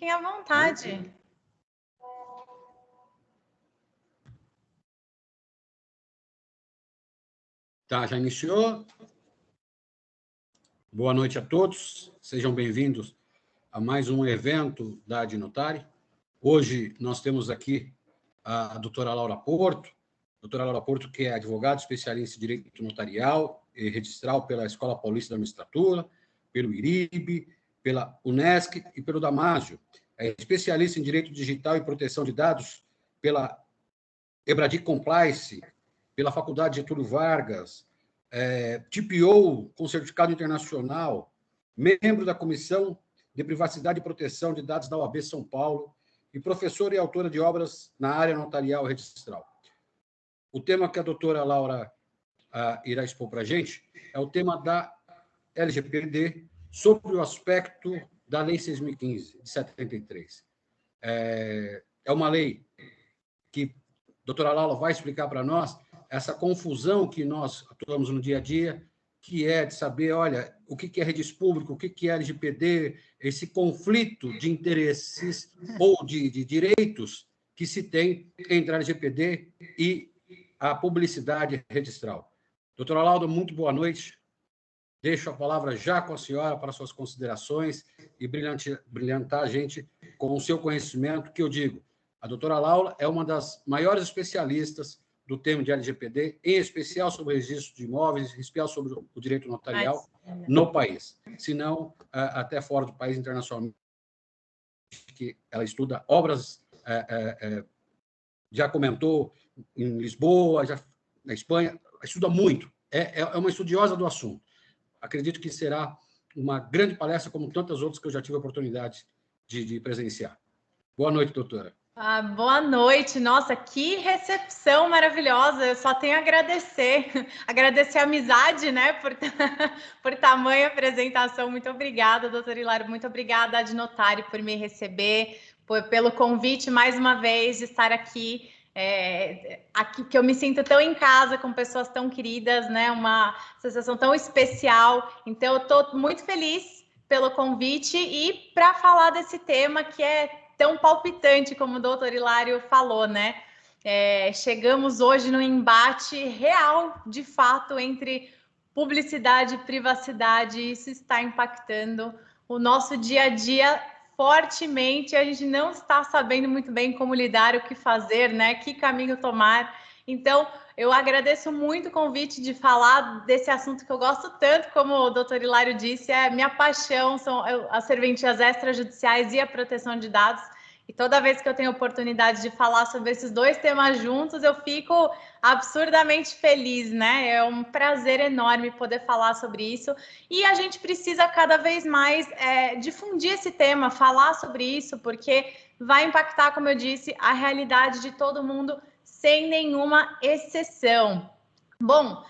Fiquem à vontade. Tá, já iniciou? Boa noite a todos, sejam bem-vindos a mais um evento da Adnotari. Hoje nós temos aqui a doutora Laura Porto, que é advogada especialista em Direito Notarial e Registral pela Escola Paulista da Magistratura, pelo IRIB, pela UNESCO e pelo Damásio. É especialista em Direito Digital e Proteção de Dados pela Ebradic Compliance, pela Faculdade Getúlio Vargas, TPO com certificado internacional, membro da Comissão de Privacidade e Proteção de Dados da OAB São Paulo e professora e autora de obras na área notarial e registral. O tema que a doutora Laura irá expor para a gente é o tema da LGPD sobre o aspecto da Lei 6.015, de 73. É uma lei que a doutora Laura vai explicar para nós essa confusão que nós atuamos no dia a dia, que é de saber, olha, o que é registro público, o que é LGPD, esse conflito de interesses ou de direitos que se tem entre a LGPD e a publicidade registral. Doutora Laura, muito boa noite. Deixo a palavra já com a senhora para suas considerações e brilhantar a gente com o seu conhecimento, que eu digo, a doutora Laura é uma das maiores especialistas do tema de LGPD, em especial sobre o registro de imóveis, em especial sobre o direito notarial no país, se não até fora do país, internacionalmente, que ela estuda obras, já comentou em Lisboa, já na Espanha, estuda muito, é uma estudiosa do assunto. Acredito que será uma grande palestra, como tantas outras que eu já tive a oportunidade de presenciar. Boa noite, doutora. Boa noite. Nossa, que recepção maravilhosa. Eu só tenho a agradecer. Agradecer a amizade, né, por tamanha apresentação. Muito obrigada, doutor Hilário. Muito obrigada, Adnotari, por me receber, pelo convite, mais uma vez, de estar aqui. Aqui que eu me sinto tão em casa, com pessoas tão queridas, né? Uma sensação tão especial. Então, eu estou muito feliz pelo convite e para falar desse tema que é tão palpitante, como o doutor Hilário falou, né? Chegamos hoje no embate real, de fato, entre publicidade e privacidade, e isso está impactando o nosso dia a dia fortemente. A gente não está sabendo muito bem como lidar, o que fazer, né? Que caminho tomar. Então, eu agradeço muito o convite de falar desse assunto que eu gosto tanto, como o doutor Hilário disse, minha paixão são as serventias extrajudiciais e a proteção de dados. E toda vez que eu tenho oportunidade de falar sobre esses dois temas juntos, eu fico absurdamente feliz, né? É um prazer enorme poder falar sobre isso. E a gente precisa cada vez mais difundir esse tema, falar sobre isso, porque vai impactar, como eu disse, a realidade de todo mundo, sem nenhuma exceção. Bom,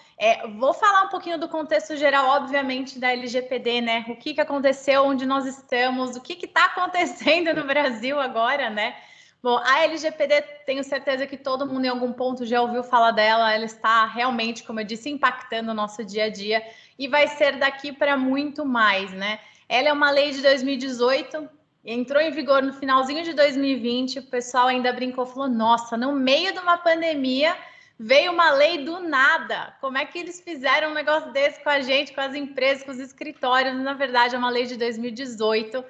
vou falar um pouquinho do contexto geral, obviamente, da LGPD, né? O que aconteceu, onde nós estamos, o que está acontecendo no Brasil agora, né? Bom, a LGPD, tenho certeza que todo mundo em algum ponto já ouviu falar dela, ela está realmente, como eu disse, impactando o nosso dia a dia e vai ser daqui para muito mais, né? Ela é uma lei de 2018, entrou em vigor no finalzinho de 2020, o pessoal ainda brincou, falou, nossa, no meio de uma pandemia veio uma lei do nada. Como é que eles fizeram um negócio desse com a gente, com as empresas, com os escritórios? Na verdade, é uma lei de 2018,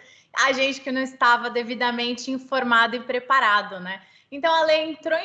a gente que não estava devidamente informado e preparado, né? Então, a lei entrou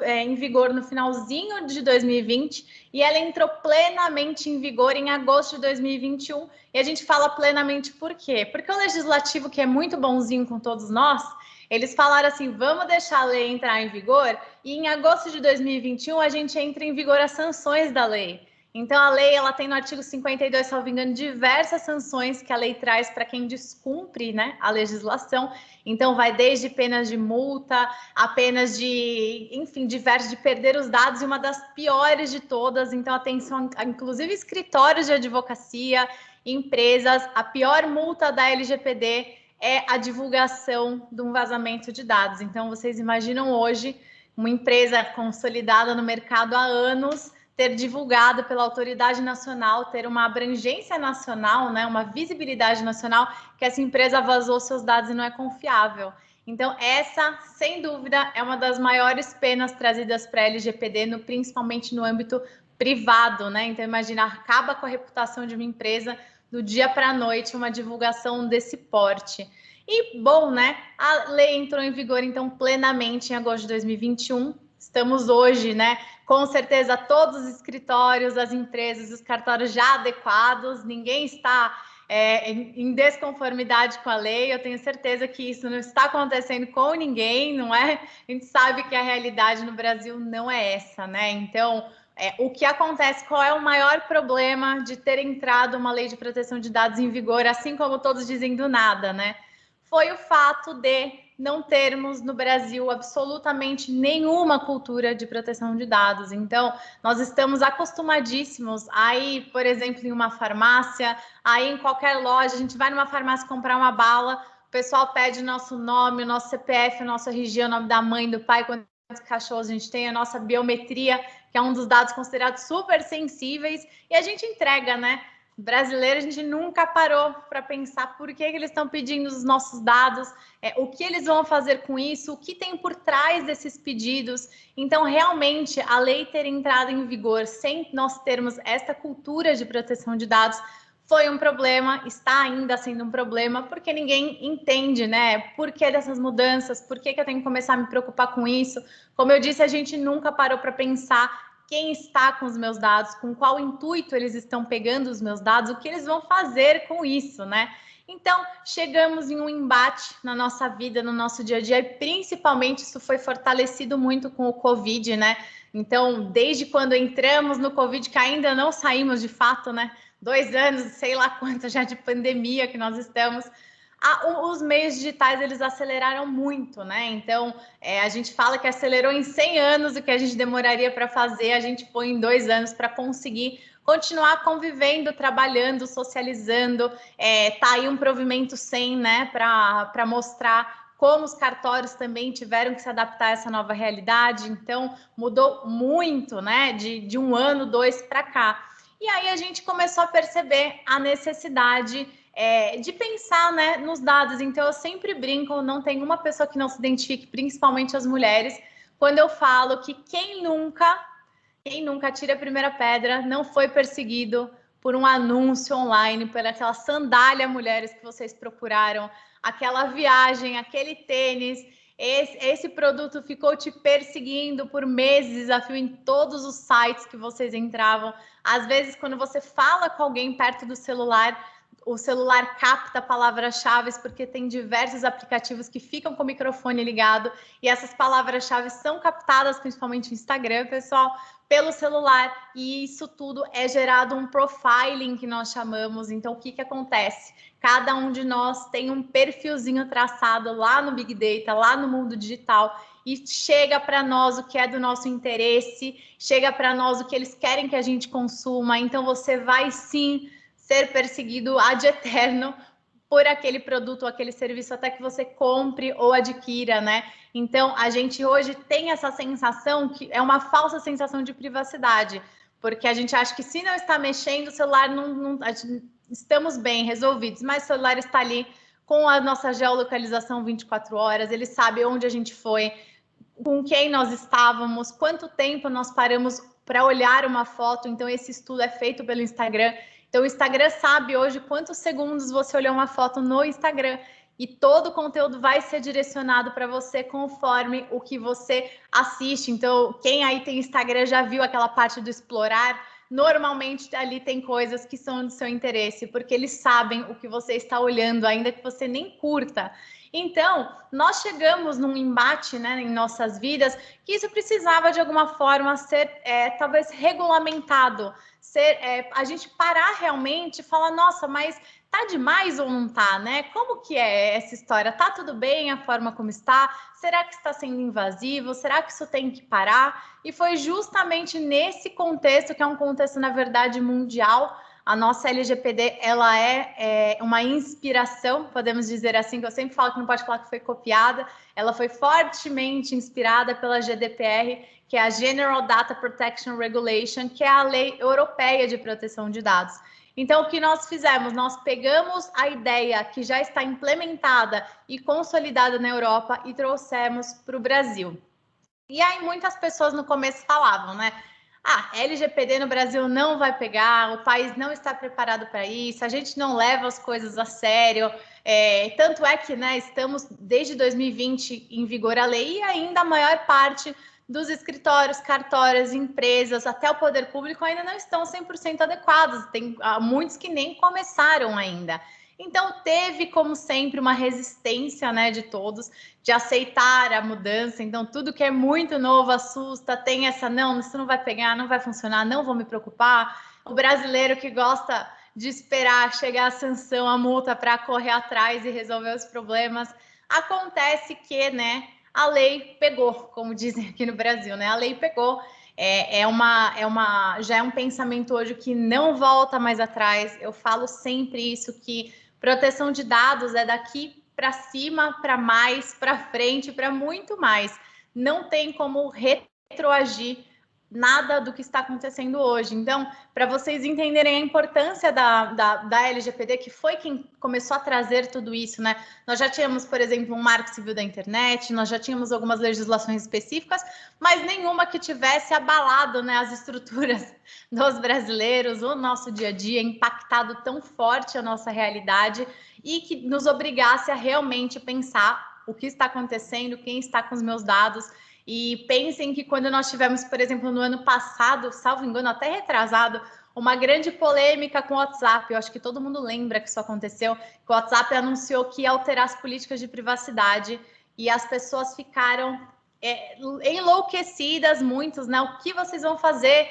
em vigor no finalzinho de 2020 e ela entrou plenamente em vigor em agosto de 2021. E a gente fala plenamente por quê? Porque o legislativo, que é muito bonzinho com todos nós, eles falaram assim, vamos deixar a lei entrar em vigor e em agosto de 2021 a gente entra em vigor as sanções da lei. Então, a lei ela tem no artigo 52, salvo engano, diversas sanções que a lei traz para quem descumpre, né, a legislação. Então, vai desde penas de multa, a penas de, enfim, diversas, de perder os dados, e uma das piores de todas. Então, atenção, inclusive escritórios de advocacia, empresas, a pior multa da LGPD é a divulgação de um vazamento de dados. Então, vocês imaginam hoje uma empresa consolidada no mercado há anos ter divulgado pela autoridade nacional, ter uma abrangência nacional, né, uma visibilidade nacional, que essa empresa vazou seus dados e não é confiável. Então, essa, sem dúvida, é uma das maiores penas trazidas para a LGPD, principalmente no âmbito privado, né? Então, imagina, acaba com a reputação de uma empresa do dia para a noite, uma divulgação desse porte. E, bom, né? A lei entrou em vigor, então, plenamente em agosto de 2021. Estamos hoje, né? Com certeza, todos os escritórios, as empresas, os cartórios já adequados, ninguém está em desconformidade com a lei. Eu tenho certeza que isso não está acontecendo com ninguém, não é? A gente sabe que a realidade no Brasil não é essa, né? Então, o que acontece, qual é o maior problema de ter entrado uma lei de proteção de dados em vigor, assim como todos dizem do nada, né? Foi o fato de não termos no Brasil absolutamente nenhuma cultura de proteção de dados. Então, nós estamos acostumadíssimos a ir, por exemplo, em uma farmácia, aí em qualquer loja, a gente vai numa farmácia comprar uma bala, o pessoal pede nosso nome, o nosso CPF, o nosso RG, o nome da mãe, do pai, quantos cachorros a gente tem, a nossa biometria, que é um dos dados considerados super sensíveis, e a gente entrega, né? Brasileiro, a gente nunca parou para pensar por que eles estão pedindo os nossos dados, o que eles vão fazer com isso, o que tem por trás desses pedidos. Então, realmente, a lei ter entrado em vigor sem nós termos esta cultura de proteção de dados foi um problema, está ainda sendo um problema, porque ninguém entende, né? Por que dessas mudanças, por que eu tenho que começar a me preocupar com isso? Como eu disse, a gente nunca parou para pensar quem está com os meus dados, com qual intuito eles estão pegando os meus dados, o que eles vão fazer com isso, né? Então, chegamos em um embate na nossa vida, no nosso dia a dia, e principalmente isso foi fortalecido muito com o Covid, né? Então, desde quando entramos no Covid, que ainda não saímos de fato, né? 2 anos, sei lá quanto já de pandemia que nós estamos, os meios digitais, eles aceleraram muito, né? Então, a gente fala que acelerou em 100 anos o que a gente demoraria para fazer, a gente põe em 2 anos para conseguir continuar convivendo, trabalhando, socializando. Tá aí um provimento 100, né? Para mostrar como os cartórios também tiveram que se adaptar a essa nova realidade. Então, mudou muito, né? De 1 ano, 2 para cá. E aí a gente começou a perceber a necessidade de pensar, né, nos dados. Então, eu sempre brinco, não tem uma pessoa que não se identifique, principalmente as mulheres, quando eu falo que quem nunca tira a primeira pedra, não foi perseguido por um anúncio online, por aquela sandália mulheres que vocês procuraram, aquela viagem, aquele tênis. Esse produto ficou te perseguindo por meses, a fio, em todos os sites que vocês entravam. Às vezes, quando você fala com alguém perto do celular, o celular capta palavras-chave, porque tem diversos aplicativos que ficam com o microfone ligado, e essas palavras-chave são captadas, principalmente no Instagram, pessoal, pelo celular, e isso tudo é gerado um profiling, que nós chamamos. Então, o que acontece? Cada um de nós tem um perfilzinho traçado lá no Big Data, lá no mundo digital, e chega para nós o que é do nosso interesse, chega para nós o que eles querem que a gente consuma. Então, você vai sim ser perseguido ad eterno por aquele produto ou aquele serviço até que você compre ou adquira, né? Então, a gente hoje tem essa sensação que é uma falsa sensação de privacidade, porque a gente acha que se não está mexendo, o celular não estamos bem resolvidos, mas o celular está ali com a nossa geolocalização 24 horas, ele sabe onde a gente foi, com quem nós estávamos, quanto tempo nós paramos para olhar uma foto. Então, esse estudo é feito pelo Instagram. Então, o Instagram sabe hoje quantos segundos você olhou uma foto no Instagram, e todo o conteúdo vai ser direcionado para você conforme o que você assiste. Então, quem aí tem Instagram já viu aquela parte do explorar? Normalmente ali tem coisas que são do seu interesse, porque eles sabem o que você está olhando, ainda que você nem curta. Então, nós chegamos num embate, né, em nossas vidas, que isso precisava de alguma forma ser talvez regulamentado, a gente parar realmente e falar, nossa, mas tá demais ou não tá, né? Como que é essa história? Tá tudo bem a forma como está? Será que está sendo invasivo? Será que isso tem que parar? E foi justamente nesse contexto, que é um contexto, na verdade, mundial. A nossa LGPD, ela é uma inspiração, podemos dizer assim, que eu sempre falo que não pode falar que foi copiada, ela foi fortemente inspirada pela GDPR, que é a General Data Protection Regulation, que é a lei europeia de proteção de dados. Então, o que nós fizemos? Nós pegamos a ideia que já está implementada e consolidada na Europa e trouxemos para o Brasil. E aí muitas pessoas no começo falavam, né? LGPD no Brasil não vai pegar, o país não está preparado para isso, a gente não leva as coisas a sério. Tanto é que, né, estamos desde 2020 em vigor a lei e ainda a maior parte dos escritórios, cartórios, empresas, até o poder público ainda não estão 100% adequados. Tem muitos que nem começaram ainda. Então, teve, como sempre, uma resistência, né, de todos, de aceitar a mudança. Então, tudo que é muito novo assusta, tem essa, não, isso não vai pegar, não vai funcionar, não vou me preocupar. O brasileiro que gosta de esperar chegar a sanção, a multa para correr atrás e resolver os problemas. Acontece que, né, a lei pegou, como dizem aqui no Brasil, né, a lei pegou. Já é um pensamento hoje que não volta mais atrás. Eu falo sempre isso, que proteção de dados é daqui para cima, para mais, para frente, para muito mais. Não tem como retroagir nada do que está acontecendo hoje. Então, para vocês entenderem a importância da LGPD, que foi quem começou a trazer tudo isso, né? Nós já tínhamos, por exemplo, um marco civil da internet, nós já tínhamos algumas legislações específicas, mas nenhuma que tivesse abalado, né, as estruturas dos brasileiros, o nosso dia a dia, impactado tão forte a nossa realidade e que nos obrigasse a realmente pensar o que está acontecendo, quem está com os meus dados. E pensem que quando nós tivemos, por exemplo, no ano passado, salvo engano, até retrasado, uma grande polêmica com o WhatsApp, eu acho que todo mundo lembra que isso aconteceu, que o WhatsApp anunciou que ia alterar as políticas de privacidade e as pessoas ficaram enlouquecidas, muitos, né? O que vocês vão fazer?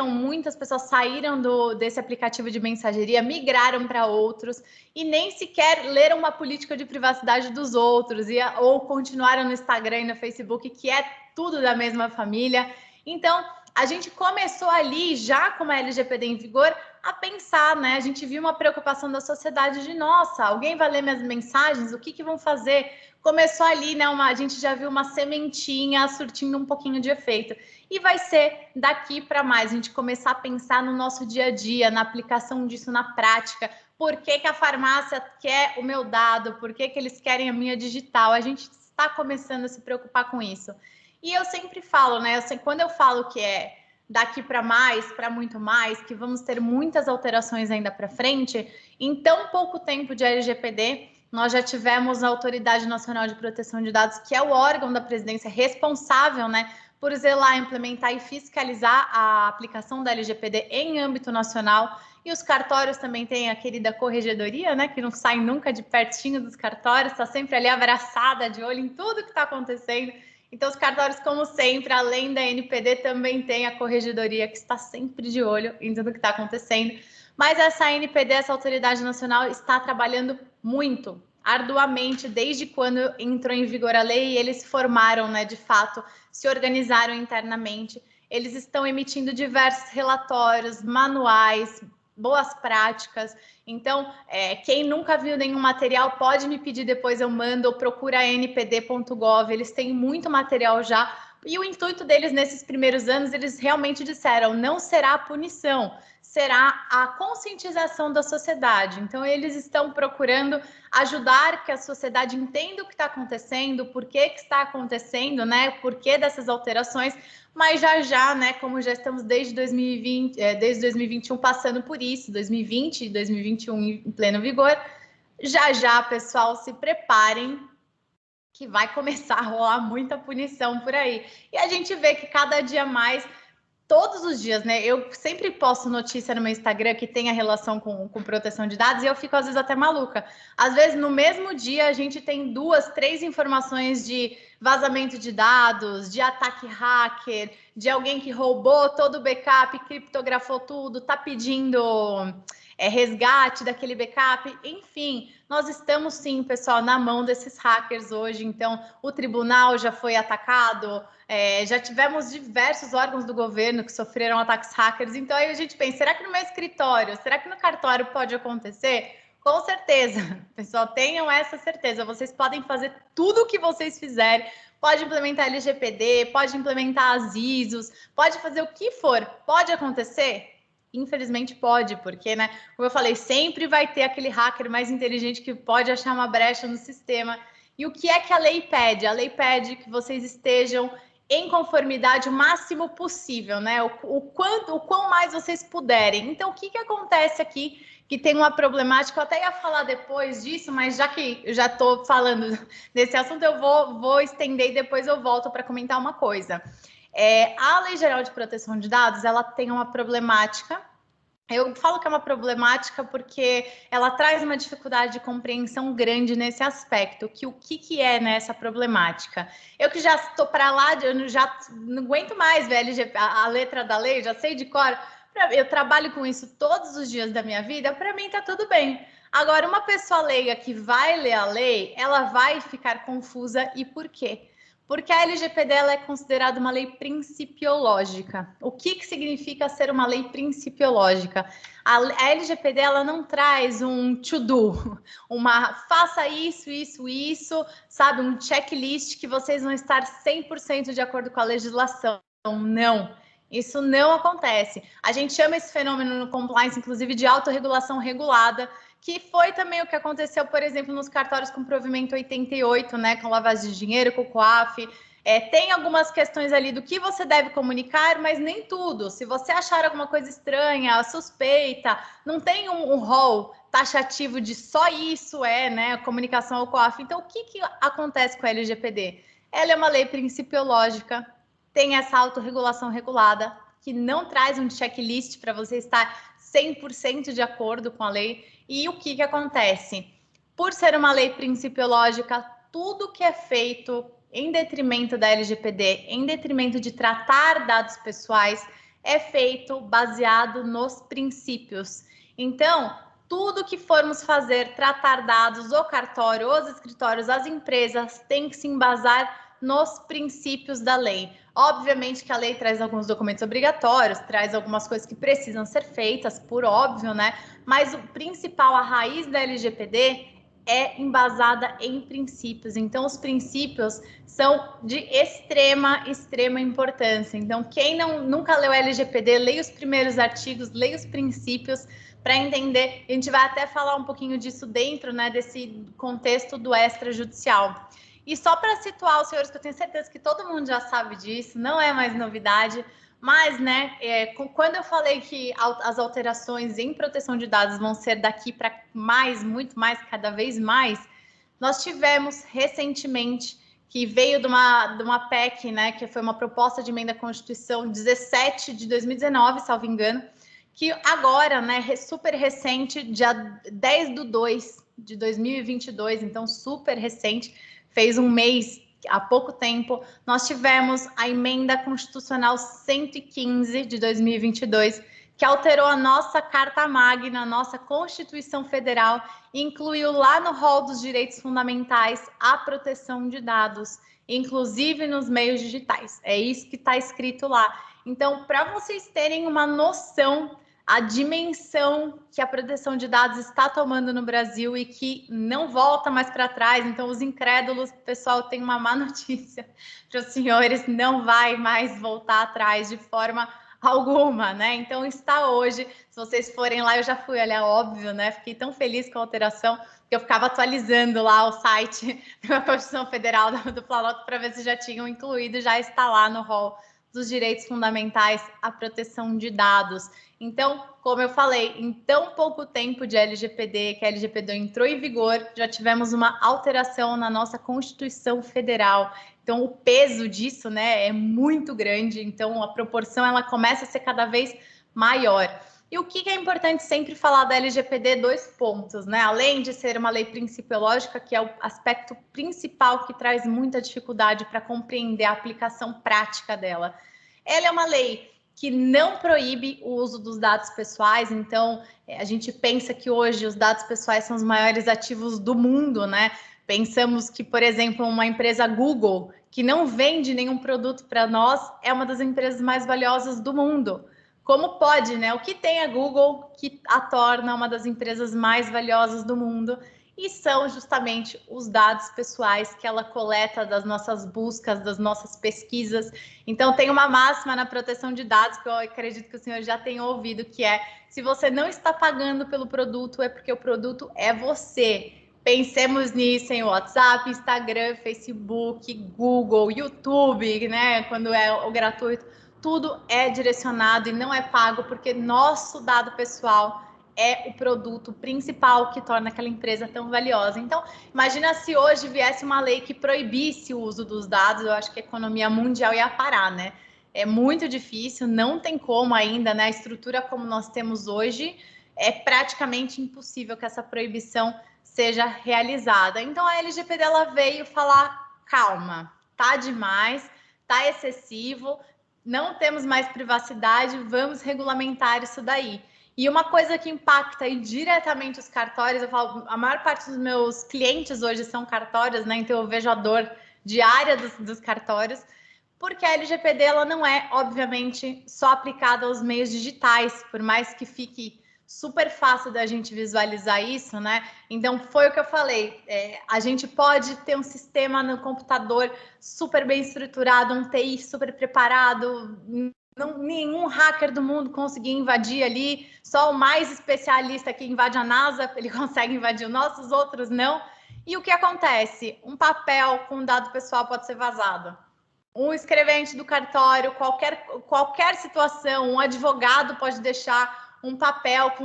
Muitas pessoas saíram desse aplicativo de mensageria, migraram para outros e nem sequer leram uma política de privacidade dos outros, ou continuaram no Instagram e no Facebook, que é tudo da mesma família. Então, a gente começou ali, já com a LGPD em vigor, a pensar, né? A gente viu uma preocupação da sociedade de, nossa, alguém vai ler minhas mensagens? O que vão fazer? Começou ali, né? A gente já viu uma sementinha surtindo um pouquinho de efeito. E vai ser daqui para mais, a gente começar a pensar no nosso dia a dia, na aplicação disso na prática. Por que a farmácia quer o meu dado? Por que eles querem a minha digital? A gente está começando a se preocupar com isso. E eu sempre falo, né? Quando eu falo que é daqui para mais, para muito mais, que vamos ter muitas alterações ainda para frente, em tão pouco tempo de LGPD, nós já tivemos a Autoridade Nacional de Proteção de Dados, que é o órgão da presidência responsável, né, por zelar, implementar e fiscalizar a aplicação da LGPD em âmbito nacional. E os cartórios também têm a querida corregedoria, né, que não sai nunca de pertinho dos cartórios, está sempre ali abraçada, de olho em tudo que está acontecendo. Então, os cartórios, como sempre, além da NPD, também tem a corregedoria, que está sempre de olho em tudo que está acontecendo. Mas essa NPD, essa Autoridade Nacional, está trabalhando muito, arduamente, desde quando entrou em vigor a lei, e eles se formaram, né, de fato, se organizaram internamente. Eles estão emitindo diversos relatórios, manuais, boas práticas. Então, quem nunca viu nenhum material, pode me pedir, depois eu mando, ou procura npd.gov, eles têm muito material já. E o intuito deles nesses primeiros anos, eles realmente disseram, não será a punição, será a conscientização da sociedade. Então, eles estão procurando ajudar que a sociedade entenda o que está acontecendo, por que está acontecendo, né? Por que dessas alterações, mas já, né? Como já estamos desde 2020, desde 2021 passando por isso, 2020 e 2021 em pleno vigor, já, pessoal, se preparem, que vai começar a rolar muita punição por aí. E a gente vê que cada dia mais, todos os dias, né? Eu sempre posto notícia no meu Instagram que tem a relação com proteção de dados e eu fico, às vezes, até maluca. Às vezes, no mesmo dia, a gente tem 2, 3 informações de vazamento de dados, de ataque hacker, de alguém que roubou todo o backup, criptografou tudo, tá pedindo resgate daquele backup. Enfim, nós estamos, sim, pessoal, na mão desses hackers hoje. Então, o tribunal já foi atacado, já tivemos diversos órgãos do governo que sofreram ataques hackers. Então, aí a gente pensa, será que no meu escritório, será que no cartório pode acontecer? Com certeza, pessoal, tenham essa certeza. Vocês podem fazer tudo o que vocês fizerem. Pode implementar LGPD, pode implementar as ISOs, pode fazer o que for. Pode acontecer? Infelizmente pode, porque, né, como eu falei, sempre vai ter aquele hacker mais inteligente que pode achar uma brecha no sistema. E o que é que a lei pede? A lei pede que vocês estejam em conformidade o máximo possível, né? O quão mais vocês puderem. Então, o que acontece aqui? Que tem uma problemática, eu até ia falar depois disso, mas já que eu já estou falando desse assunto, eu vou estender e depois eu volto para comentar uma coisa. A Lei Geral de Proteção de Dados, ela tem uma problemática. Eu falo que é uma problemática porque ela traz uma dificuldade de compreensão grande nesse aspecto. O que é nessa problemática? Eu que já estou para lá, eu já não aguento mais ver a letra da lei, já sei de cor. Eu trabalho com isso todos os dias da minha vida, para mim está tudo bem. Agora, uma pessoa leiga que vai ler a lei, ela vai ficar confusa. E por quê? Porque a LGPD ela é considerada uma lei principiológica. O que significa ser uma lei principiológica? A LGPD ela não traz um to-do, faça isso, sabe? Um checklist que vocês vão estar 100% de acordo com a legislação. Não, isso não acontece. A gente chama esse fenômeno no compliance, inclusive, de autorregulação regulada, que foi também o que aconteceu, por exemplo, nos cartórios com provimento 88, né, com lavagem de dinheiro, com o COAF. Tem algumas questões ali do que você deve comunicar, mas nem tudo. Se você achar alguma coisa estranha, suspeita, não tem um rol taxativo de só isso né, comunicação ao COAF. Então, o que acontece com a LGPD? Ela é uma lei principiológica, tem essa autorregulação regulada, que não traz um checklist para você estar 100% de acordo com a lei. E o que acontece? Por ser uma lei principiológica, tudo que é feito em detrimento da LGPD, em detrimento de tratar dados pessoais, é feito baseado nos princípios. Então, tudo que formos fazer, tratar dados, o cartório, os escritórios, as empresas, tem que se embasar nos princípios da lei. Obviamente que a lei traz alguns documentos obrigatórios, traz algumas coisas que precisam ser feitas, por óbvio, né? Mas o principal, a raiz da LGPD é embasada em princípios. Então, os princípios são de extrema importância. Então, quem nunca leu LGPD, leia os primeiros artigos, leia os princípios para entender. A gente vai até falar um pouquinho disso dentro, né, desse contexto do extrajudicial. E só para situar os senhores, que eu tenho certeza que todo mundo já sabe disso, não é mais novidade, mas, né, quando eu falei que as alterações em proteção de dados vão ser daqui para muito mais, cada vez mais, nós tivemos recentemente, que veio de uma PEC, né, que foi uma proposta de emenda à Constituição 17 de 2019, salvo engano, que agora, né, super recente, dia 10/2 de 2022, então super recente, fez um mês, há pouco tempo, nós tivemos a emenda constitucional 115 de 2022, que alterou a nossa Carta Magna, a nossa Constituição Federal, e incluiu lá no rol dos direitos fundamentais a proteção de dados, inclusive nos meios digitais. É isso que está escrito lá. Então, para vocês terem uma noção a dimensão que a proteção de dados está tomando no Brasil e que não volta mais para trás. Então, os incrédulos, pessoal, tem uma má notícia para os senhores, não vai mais voltar atrás de forma alguma, né? Então, está hoje, se vocês forem lá, eu já fui, olha, óbvio, né? Fiquei tão feliz com a alteração, que eu ficava atualizando lá o site da Constituição Federal do Planalto para ver se já tinham incluído, já está lá no rol dos direitos fundamentais a proteção de dados. Então, como eu falei, em tão pouco tempo de LGPD, que a LGPD entrou em vigor, já tivemos uma alteração na nossa Constituição Federal. Então, o peso disso, né, é muito grande. Então, a proporção ela começa a ser cada vez maior. E o que é importante sempre falar da LGPD? 2 pontos, né? Além de ser uma lei principiológica, que é o aspecto principal que traz muita dificuldade para compreender a aplicação prática dela. Ela é uma lei que não proíbe o uso dos dados pessoais, então a gente pensa que hoje os dados pessoais são os maiores ativos do mundo, né? Pensamos que, por exemplo, uma empresa Google, que não vende nenhum produto para nós, é uma das empresas mais valiosas do mundo. como pode, né? O que tem a Google que a torna uma das empresas mais valiosas do mundo? E são justamente os dados pessoais que ela coleta das nossas buscas, das nossas pesquisas. Então, tem uma máxima na proteção de dados que eu acredito que o senhor já tenha ouvido, que é: se você não está pagando pelo produto, é porque o produto é você. Pensemos nisso em WhatsApp, Instagram, Facebook, Google, YouTube, né? Quando é o gratuito, tudo é direcionado e não é pago, porque nosso dado pessoal é o produto principal que torna aquela empresa tão valiosa. Então, imagina se hoje viesse uma lei que proibisse o uso dos dados, eu acho que a economia mundial ia parar, né? É muito difícil, não tem como ainda, né? A estrutura como nós temos hoje é praticamente impossível que essa proibição seja realizada. Então, a LGPD ela veio falar: calma, tá demais, tá excessivo, não temos mais privacidade, vamos regulamentar isso daí. E uma coisa que impacta aí diretamente os cartórios, eu falo, a maior parte dos meus clientes hoje são cartórios, né? Então eu vejo a dor diária dos cartórios, porque a LGPD ela não é, obviamente, só aplicada aos meios digitais, por mais que fique super fácil da gente visualizar isso, né? Então foi o que eu falei, a gente pode ter um sistema no computador super bem estruturado, um TI super preparado, nenhum hacker do mundo conseguir invadir ali, só o mais especialista que invade a NASA, ele consegue invadir o nosso, os outros não. E o que acontece? Um papel com dado pessoal pode ser vazado. Um escrevente do cartório, qualquer situação, um advogado pode deixar um papel com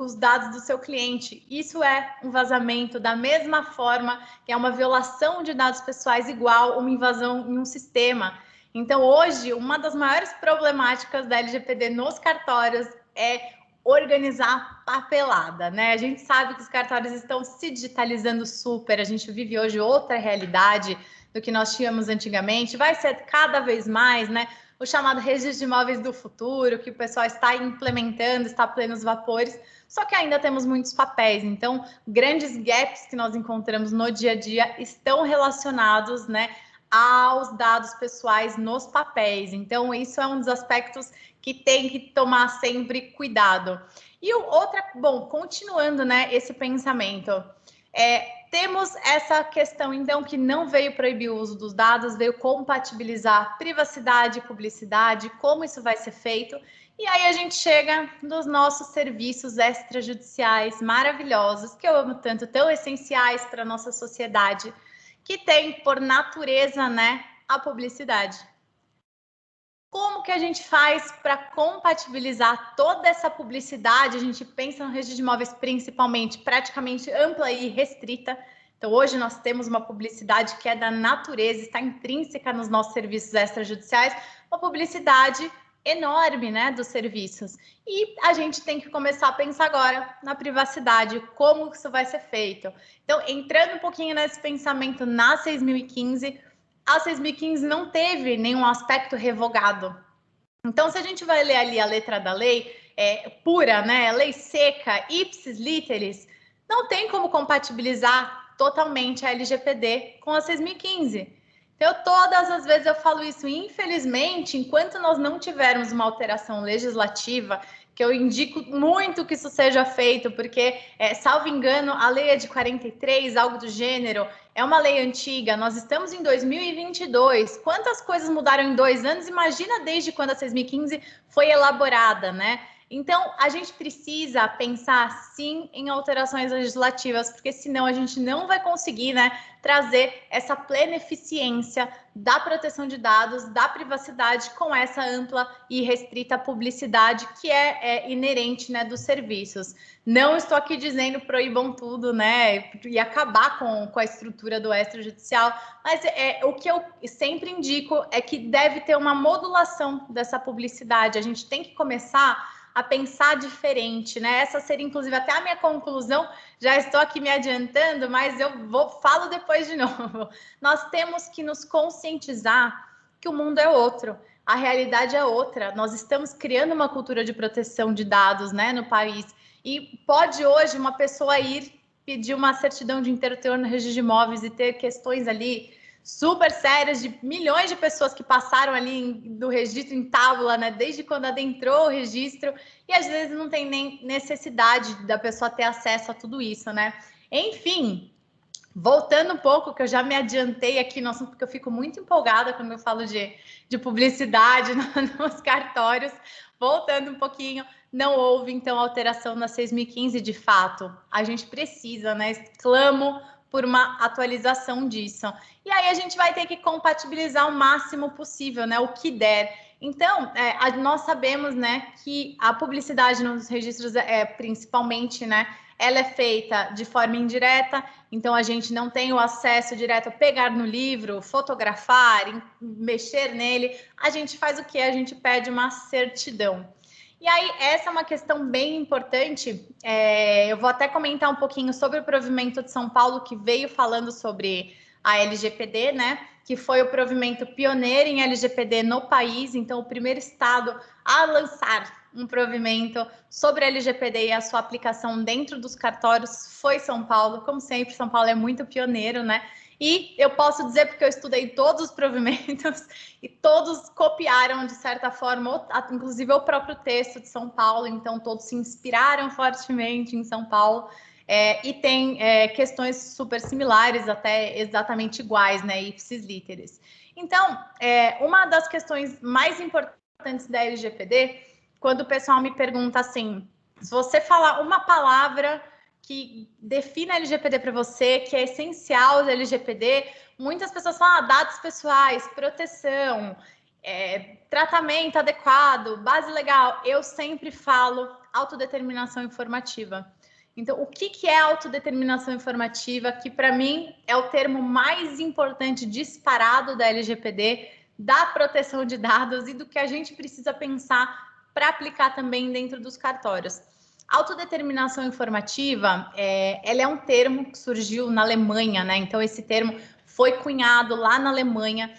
os dados do seu cliente. Isso é um vazamento, da mesma forma que é uma violação de dados pessoais igual uma invasão em um sistema. Então, hoje, uma das maiores problemáticas da LGPD nos cartórios é organizar papelada, né? A gente sabe que os cartórios estão se digitalizando super, a gente vive hoje outra realidade do que nós tínhamos antigamente, vai ser cada vez mais, né? O chamado registro de imóveis do futuro, que o pessoal está implementando, está a plenos vapores, só que ainda temos muitos papéis, então grandes gaps que nós encontramos no dia a dia estão relacionados, né, aos dados pessoais nos papéis. Então, isso é um dos aspectos que tem que tomar sempre cuidado. E bom, continuando, né, esse pensamento, temos essa questão, então, que não veio proibir o uso dos dados, veio compatibilizar privacidade e publicidade, como isso vai ser feito. E aí a gente chega nos nossos serviços extrajudiciais maravilhosos, que eu amo tanto, tão essenciais para a nossa sociedade, que tem por natureza, né, a publicidade. Como que a gente faz para compatibilizar toda essa publicidade? A gente pensa no registro de imóveis principalmente, praticamente ampla e restrita. Então, hoje nós temos uma publicidade que é da natureza, está intrínseca nos nossos serviços extrajudiciais, uma publicidade enorme, né, dos serviços. E a gente tem que começar a pensar agora na privacidade, como isso vai ser feito. Então, entrando um pouquinho nesse pensamento na 6.015, a 6.015 não teve nenhum aspecto revogado. Então, se a gente vai ler ali a letra da lei, pura, né, lei seca, ipsis literis, não tem como compatibilizar totalmente a LGPD com a 6.015. Então, todas as vezes eu falo isso, infelizmente, enquanto nós não tivermos uma alteração legislativa, que eu indico muito que isso seja feito, porque, salvo engano, a lei é de 43, algo do gênero, é uma lei antiga, nós estamos em 2022, quantas coisas mudaram em 2 anos? Imagina desde quando a 6.015 foi elaborada, né? Então, a gente precisa pensar, sim, em alterações legislativas, porque senão a gente não vai conseguir, né, trazer essa plena eficiência da proteção de dados, da privacidade, com essa ampla e restrita publicidade que é inerente, né, dos serviços. Não estou aqui dizendo proíbam tudo, né, e acabar com a estrutura do extrajudicial, mas o que eu sempre indico é que deve ter uma modulação dessa publicidade. A gente tem que começar a pensar diferente, né? Essa seria, inclusive, até a minha conclusão. Já estou aqui me adiantando, mas falo depois de novo. Nós temos que nos conscientizar que o mundo é outro, a realidade é outra. Nós estamos criando uma cultura de proteção de dados, né, no país. E pode hoje uma pessoa ir pedir uma certidão de interteor no registro de imóveis e ter questões ali super sérias, de milhões de pessoas que passaram ali do registro em tábula, né, desde quando adentrou o registro, e às vezes não tem nem necessidade da pessoa ter acesso a tudo isso, né? Enfim, voltando um pouco, que eu já me adiantei aqui no assunto, porque eu fico muito empolgada quando eu falo de publicidade nos cartórios. Voltando um pouquinho, não houve, então, alteração na 6.015 de fato. A gente precisa, né? Clamo por uma atualização disso. E aí a gente vai ter que compatibilizar o máximo possível, né? O que der. Então, nós sabemos, né, que a publicidade nos registros, principalmente, né, ela é feita de forma indireta, então a gente não tem o acesso direto a pegar no livro, fotografar, mexer nele. A gente faz o quê? A gente pede uma certidão. E aí, essa é uma questão bem importante. Eu vou até comentar um pouquinho sobre o provimento de São Paulo, que veio falando sobre a LGPD, né? Que foi o provimento pioneiro em LGPD no país, então o primeiro estado a lançar um provimento sobre a LGPD e a sua aplicação dentro dos cartórios foi São Paulo. Como sempre, São Paulo é muito pioneiro, né? E eu posso dizer, porque eu estudei todos os provimentos e todos copiaram, de certa forma, inclusive o próprio texto de São Paulo, então todos se inspiraram fortemente em São Paulo. E tem questões super similares, até exatamente iguais, né? Ipsis literis. Então, uma das questões mais importantes da LGPD, quando o pessoal me pergunta assim, se você falar uma palavra que define a LGPD para você, que é essencial da LGPD, muitas pessoas falam dados pessoais, proteção, tratamento adequado, base legal. Eu sempre falo autodeterminação informativa. Então, o que é autodeterminação informativa? Que, para mim, é o termo mais importante disparado da LGPD, da proteção de dados e do que a gente precisa pensar para aplicar também dentro dos cartórios. Autodeterminação informativa, ela é um termo que surgiu na Alemanha, né? Então, esse termo foi cunhado lá na Alemanha.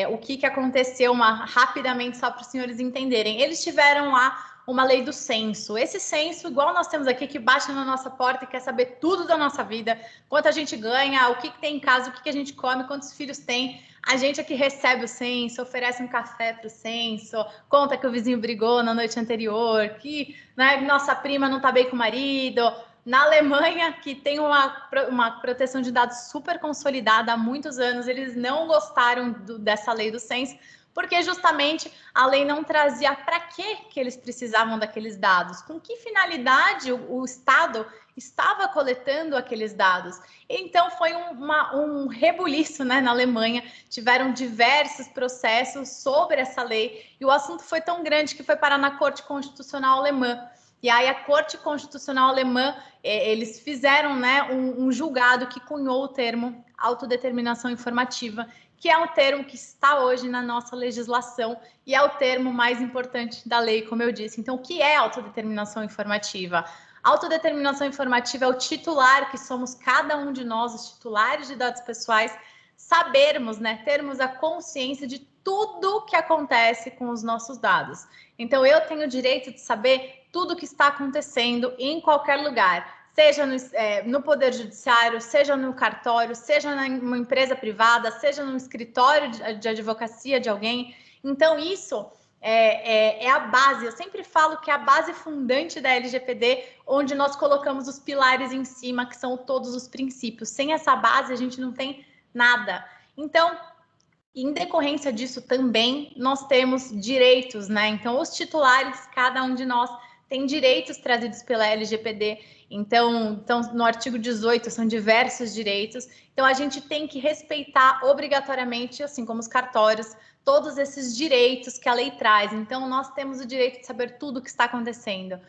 O que aconteceu rapidamente, só para os senhores entenderem. Eles tiveram lá uma lei do censo. Esse censo, igual nós temos aqui, que bate na nossa porta e quer saber tudo da nossa vida, quanto a gente ganha, o que tem em casa, o que a gente come, quantos filhos tem. A gente aqui recebe o censo, oferece um café para o censo, conta que o vizinho brigou na noite anterior, que, né, nossa prima não está bem com o marido. Na Alemanha, que tem uma proteção de dados super consolidada há muitos anos, eles não gostaram dessa lei do censo, porque justamente a lei não trazia para que eles precisavam daqueles dados, com que finalidade o Estado estava coletando aqueles dados. Então, foi um rebuliço, né, na Alemanha, tiveram diversos processos sobre essa lei, e o assunto foi tão grande que foi parar na Corte Constitucional Alemã. E aí a Corte Constitucional Alemã, eles fizeram, né, um julgado que cunhou o termo autodeterminação informativa, que é um termo que está hoje na nossa legislação e é o termo mais importante da lei, como eu disse. Então, o que é autodeterminação informativa? Autodeterminação informativa é o titular, que somos cada um de nós, os titulares de dados pessoais, sabermos, né, termos a consciência de tudo que acontece com os nossos dados. Então, eu tenho o direito de saber tudo o que está acontecendo em qualquer lugar, seja no Poder Judiciário, seja no cartório, seja numa empresa privada, seja num escritório de advocacia de alguém. Então, isso é a base. Eu sempre falo que é a base fundante da LGPD, onde nós colocamos os pilares em cima, que são todos os princípios. Sem essa base, a gente não tem nada. Então, em decorrência disso também, nós temos direitos, né? Então, os titulares, cada um de nós, tem direitos trazidos pela LGPD. Então, no artigo 18, são diversos direitos. Então, a gente tem que respeitar obrigatoriamente, assim como os cartórios, todos esses direitos que a lei traz. Então, nós temos o direito de saber tudo o que está acontecendo.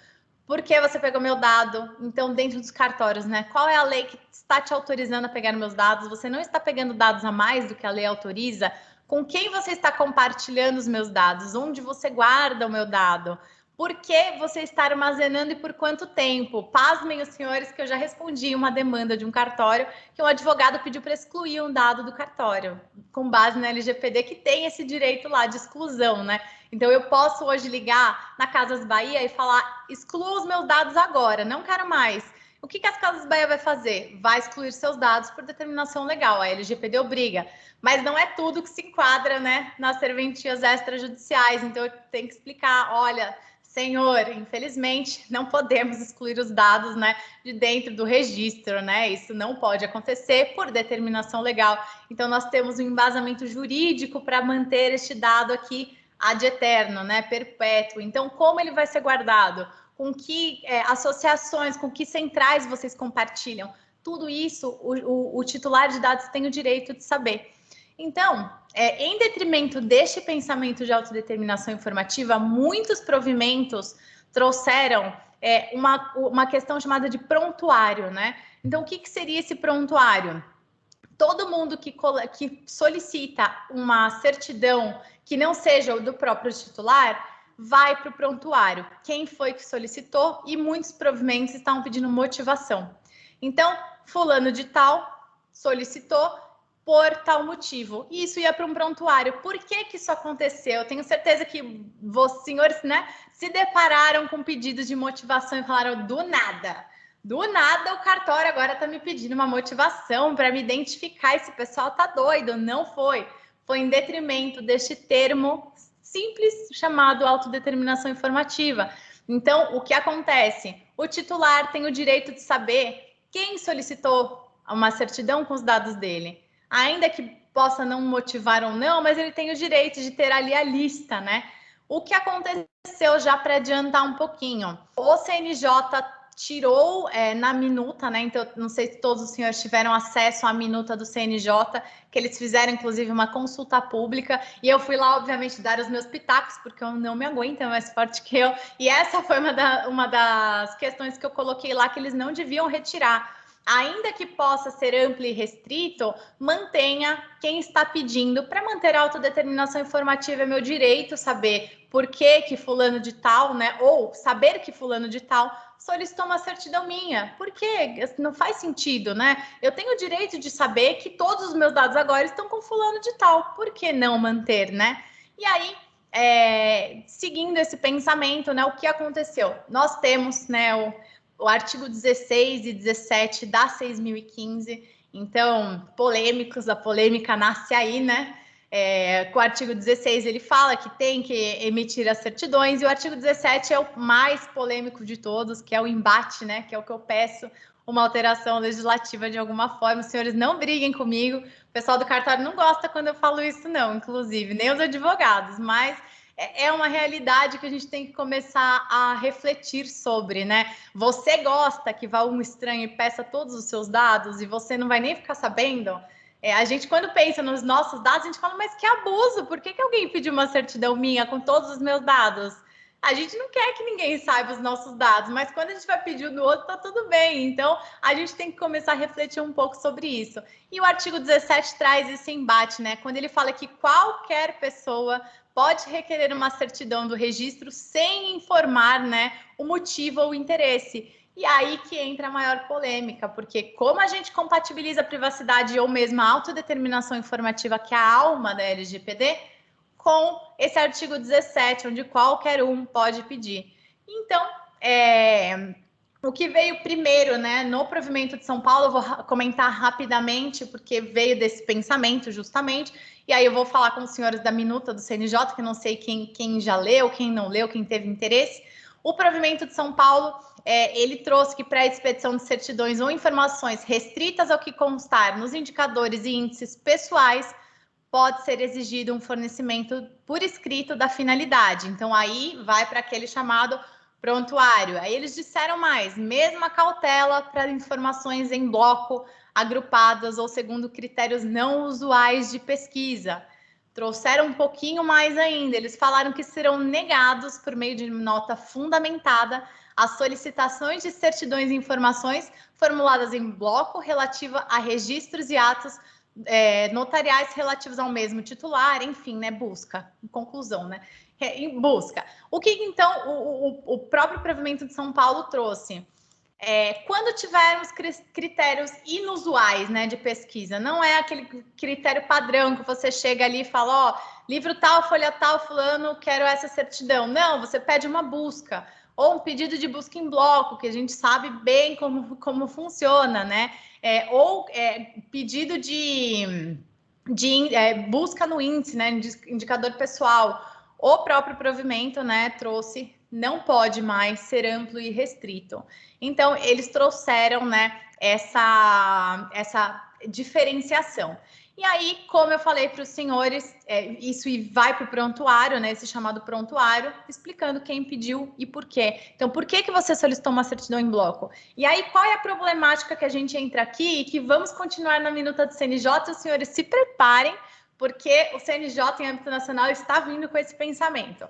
Por que você pegou meu dado? Então, dentro dos cartórios, né? Qual é a lei que está te autorizando a pegar meus dados? Você não está pegando dados a mais do que a lei autoriza? Com quem você está compartilhando os meus dados? Onde você guarda o meu dado? Por que você está armazenando e por quanto tempo? Pasmem os senhores que eu já respondi uma demanda de um cartório que um advogado pediu para excluir um dado do cartório, com base na LGPD, que tem esse direito lá de exclusão, né? Então, eu posso hoje ligar na Casas Bahia e falar, exclua os meus dados agora, não quero mais. O que as Casas Bahia vai fazer? Vai excluir seus dados por determinação legal, a LGPD obriga, mas não é tudo que se enquadra, né, nas serventias extrajudiciais, então eu tenho que explicar, olha, senhor, infelizmente não podemos excluir os dados, né, de dentro do registro, né, isso não pode acontecer por determinação legal, então nós temos um embasamento jurídico para manter este dado aqui ad eterno, né, perpétuo, então como ele vai ser guardado? Com que associações, com que centrais vocês compartilham. Tudo isso o titular de dados tem o direito de saber. Então, em detrimento deste pensamento de autodeterminação informativa, muitos provimentos trouxeram uma questão chamada de prontuário, né? Então, o que seria esse prontuário? Todo mundo que solicita uma certidão que não seja o do próprio titular, vai para o prontuário. Quem foi que solicitou? E muitos provimentos estavam pedindo motivação. Então, fulano de tal solicitou por tal motivo. E isso ia para um prontuário. Por que isso aconteceu? Eu tenho certeza que vocês, senhores, né, se depararam com pedidos de motivação e falaram, do nada o cartório agora está me pedindo uma motivação para me identificar, esse pessoal tá doido. Não foi. Foi em detrimento deste termo simples chamado autodeterminação informativa. Então, o que acontece? O titular tem o direito de saber quem solicitou uma certidão com os dados dele. Ainda que possa não motivar ou não, mas ele tem o direito de ter ali a lista, né? O que aconteceu, já para adiantar um pouquinho, o CNJ tirou na minuta, né? Então, não sei se todos os senhores tiveram acesso à minuta do CNJ, que eles fizeram, inclusive, uma consulta pública, e eu fui lá, obviamente, dar os meus pitacos, porque eu não me aguento, é mais forte que eu, e essa foi uma das questões que eu coloquei lá, que eles não deviam retirar. Ainda que possa ser amplo e restrito, mantenha quem está pedindo. Para manter a autodeterminação informativa é meu direito saber por que fulano de tal, né? Ou saber que fulano de tal solicitou uma certidão minha. Por quê? Não faz sentido, né? Eu tenho o direito de saber que todos os meus dados agora estão com fulano de tal. Por que não manter, né? E aí, seguindo esse pensamento, né? O que aconteceu? Nós temos, né? O artigo 16 e 17 da 6.015, então, polêmicos, a polêmica nasce aí, né? Com o artigo 16 ele fala que tem que emitir as certidões, e o artigo 17 é o mais polêmico de todos, que é o embate, né? Que é o que eu peço, uma alteração legislativa de alguma forma. Os senhores não briguem comigo, o pessoal do cartório não gosta quando eu falo isso, não, inclusive, nem os advogados, mas é uma realidade que a gente tem que começar a refletir sobre, né? Você gosta que vá um estranho e peça todos os seus dados e você não vai nem ficar sabendo? A gente, quando pensa nos nossos dados, a gente fala, mas que abuso, por que alguém pediu uma certidão minha com todos os meus dados? A gente não quer que ninguém saiba os nossos dados, mas quando a gente vai pedir o do outro, tá tudo bem. Então, a gente tem que começar a refletir um pouco sobre isso. E o artigo 17 traz esse embate, né? Quando ele fala que qualquer pessoa pode requerer uma certidão do registro sem informar, né, o motivo ou o interesse. E aí que entra a maior polêmica, porque como a gente compatibiliza a privacidade ou mesmo a autodeterminação informativa, que é a alma da LGPD, com esse artigo 17, onde qualquer um pode pedir. Então, o que veio primeiro, né, no provimento de São Paulo, eu vou comentar rapidamente, porque veio desse pensamento justamente, e aí eu vou falar com os senhores da minuta do CNJ, que não sei quem já leu, quem não leu, quem teve interesse. O provimento de São Paulo, ele trouxe que para a expedição de certidões ou informações restritas ao que constar nos indicadores e índices pessoais, pode ser exigido um fornecimento por escrito da finalidade. Então, aí vai para aquele chamado prontuário. Aí eles disseram mais, mesma cautela para informações em bloco, agrupadas ou segundo critérios não usuais de pesquisa. Trouxeram um pouquinho mais ainda, eles falaram que serão negados, por meio de nota fundamentada, as solicitações de certidões e informações formuladas em bloco relativa a registros e atos notariais relativos ao mesmo titular, enfim, né, busca, em conclusão, né, em busca. O que, então, o próprio provimento de São Paulo trouxe? Quando tivermos critérios inusuais, né, de pesquisa, não é aquele critério padrão que você chega ali e fala, ó, livro tal, folha tal, fulano, quero essa certidão. Não, você pede uma busca. ou um pedido de busca em bloco, que a gente sabe bem como funciona, né? Pedido de busca no índice, né? Indicador pessoal. O próprio provimento, né, trouxe, não pode mais ser amplo e restrito. Então, eles trouxeram, né, essa diferenciação. E aí, como eu falei para os senhores, isso vai para o prontuário, né, esse chamado prontuário, explicando quem pediu e por quê. Então, por que você solicitou uma certidão em bloco? E aí, qual é a problemática que a gente entra aqui e que vamos continuar na minuta do CNJ? Os senhores se preparem, porque o CNJ em âmbito nacional está vindo com esse pensamento.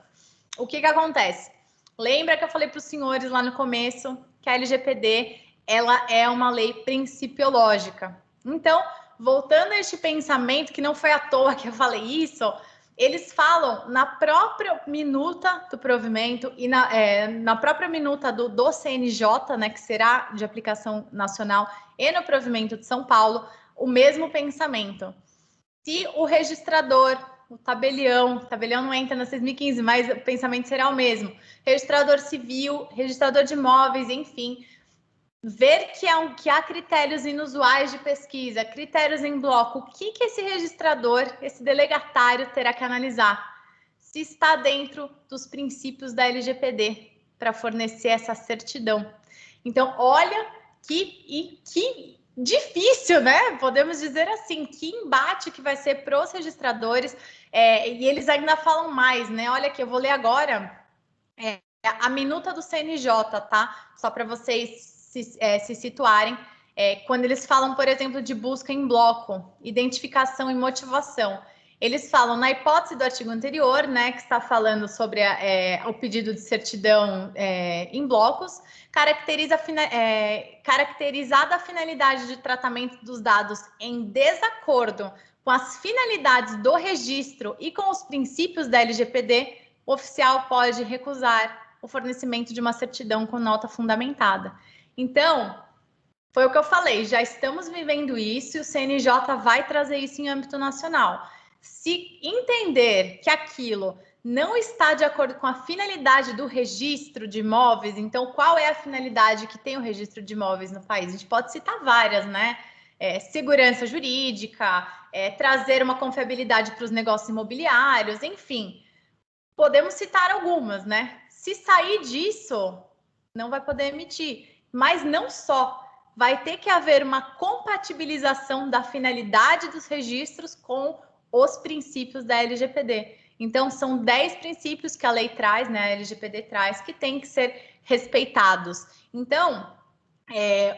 O que acontece? Lembra que eu falei para os senhores lá no começo que a LGPD ela é uma lei principiológica. Então, voltando a este pensamento, que não foi à toa que eu falei isso, eles falam na própria minuta do provimento e na própria minuta do CNJ, né, que será de aplicação nacional, e no provimento de São Paulo, o mesmo pensamento. Se o registrador, o tabelião não entra na 6.015, mas o pensamento será o mesmo. Registrador civil, registrador de imóveis, enfim, ver que há critérios inusuais de pesquisa, critérios em bloco, o que esse registrador, esse delegatário terá que analisar? Se está dentro dos princípios da LGPD para fornecer essa certidão. Então, olha que difícil, né? Podemos dizer assim, que embate que vai ser para os registradores, e eles ainda falam mais, né? Olha aqui, eu vou ler agora a minuta do CNJ, tá? Só para vocês se situarem. Quando eles falam, por exemplo, de busca em bloco, identificação e motivação, eles falam, na hipótese do artigo anterior, né, que está falando sobre o pedido de certidão em blocos, caracterizada a finalidade de tratamento dos dados em desacordo com as finalidades do registro e com os princípios da LGPD, o oficial pode recusar o fornecimento de uma certidão com nota fundamentada. Então, foi o que eu falei, já estamos vivendo isso e o CNJ vai trazer isso em âmbito nacional. Se entender que aquilo não está de acordo com a finalidade do registro de imóveis, então qual é a finalidade que tem o registro de imóveis no país? A gente pode citar várias, né? Segurança jurídica, trazer uma confiabilidade para os negócios imobiliários, enfim. Podemos citar algumas, né? Se sair disso, não vai poder emitir. Mas não só, vai ter que haver uma compatibilização da finalidade dos registros com os princípios da LGPD. Então, são 10 princípios que a lei traz, né, a LGPD traz, que tem que ser respeitados. Então,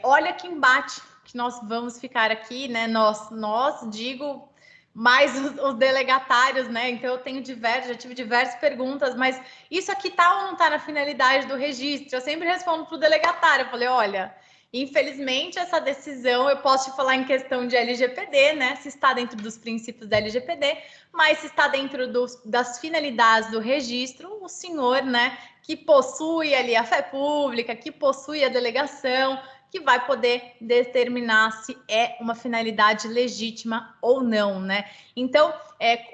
olha que embate que nós vamos ficar aqui, né? Digo, mais os delegatários, né? Então, já tive diversas perguntas, mas isso aqui tá ou não tá na finalidade do registro? Eu sempre respondo para o delegatário, eu falei, olha, infelizmente, essa decisão, eu posso te falar em questão de LGPD, né? Se está dentro dos princípios da LGPD, mas se está dentro das finalidades do registro, o senhor, né, que possui ali a fé pública, que possui a delegação, que vai poder determinar se é uma finalidade legítima ou não, né? Então,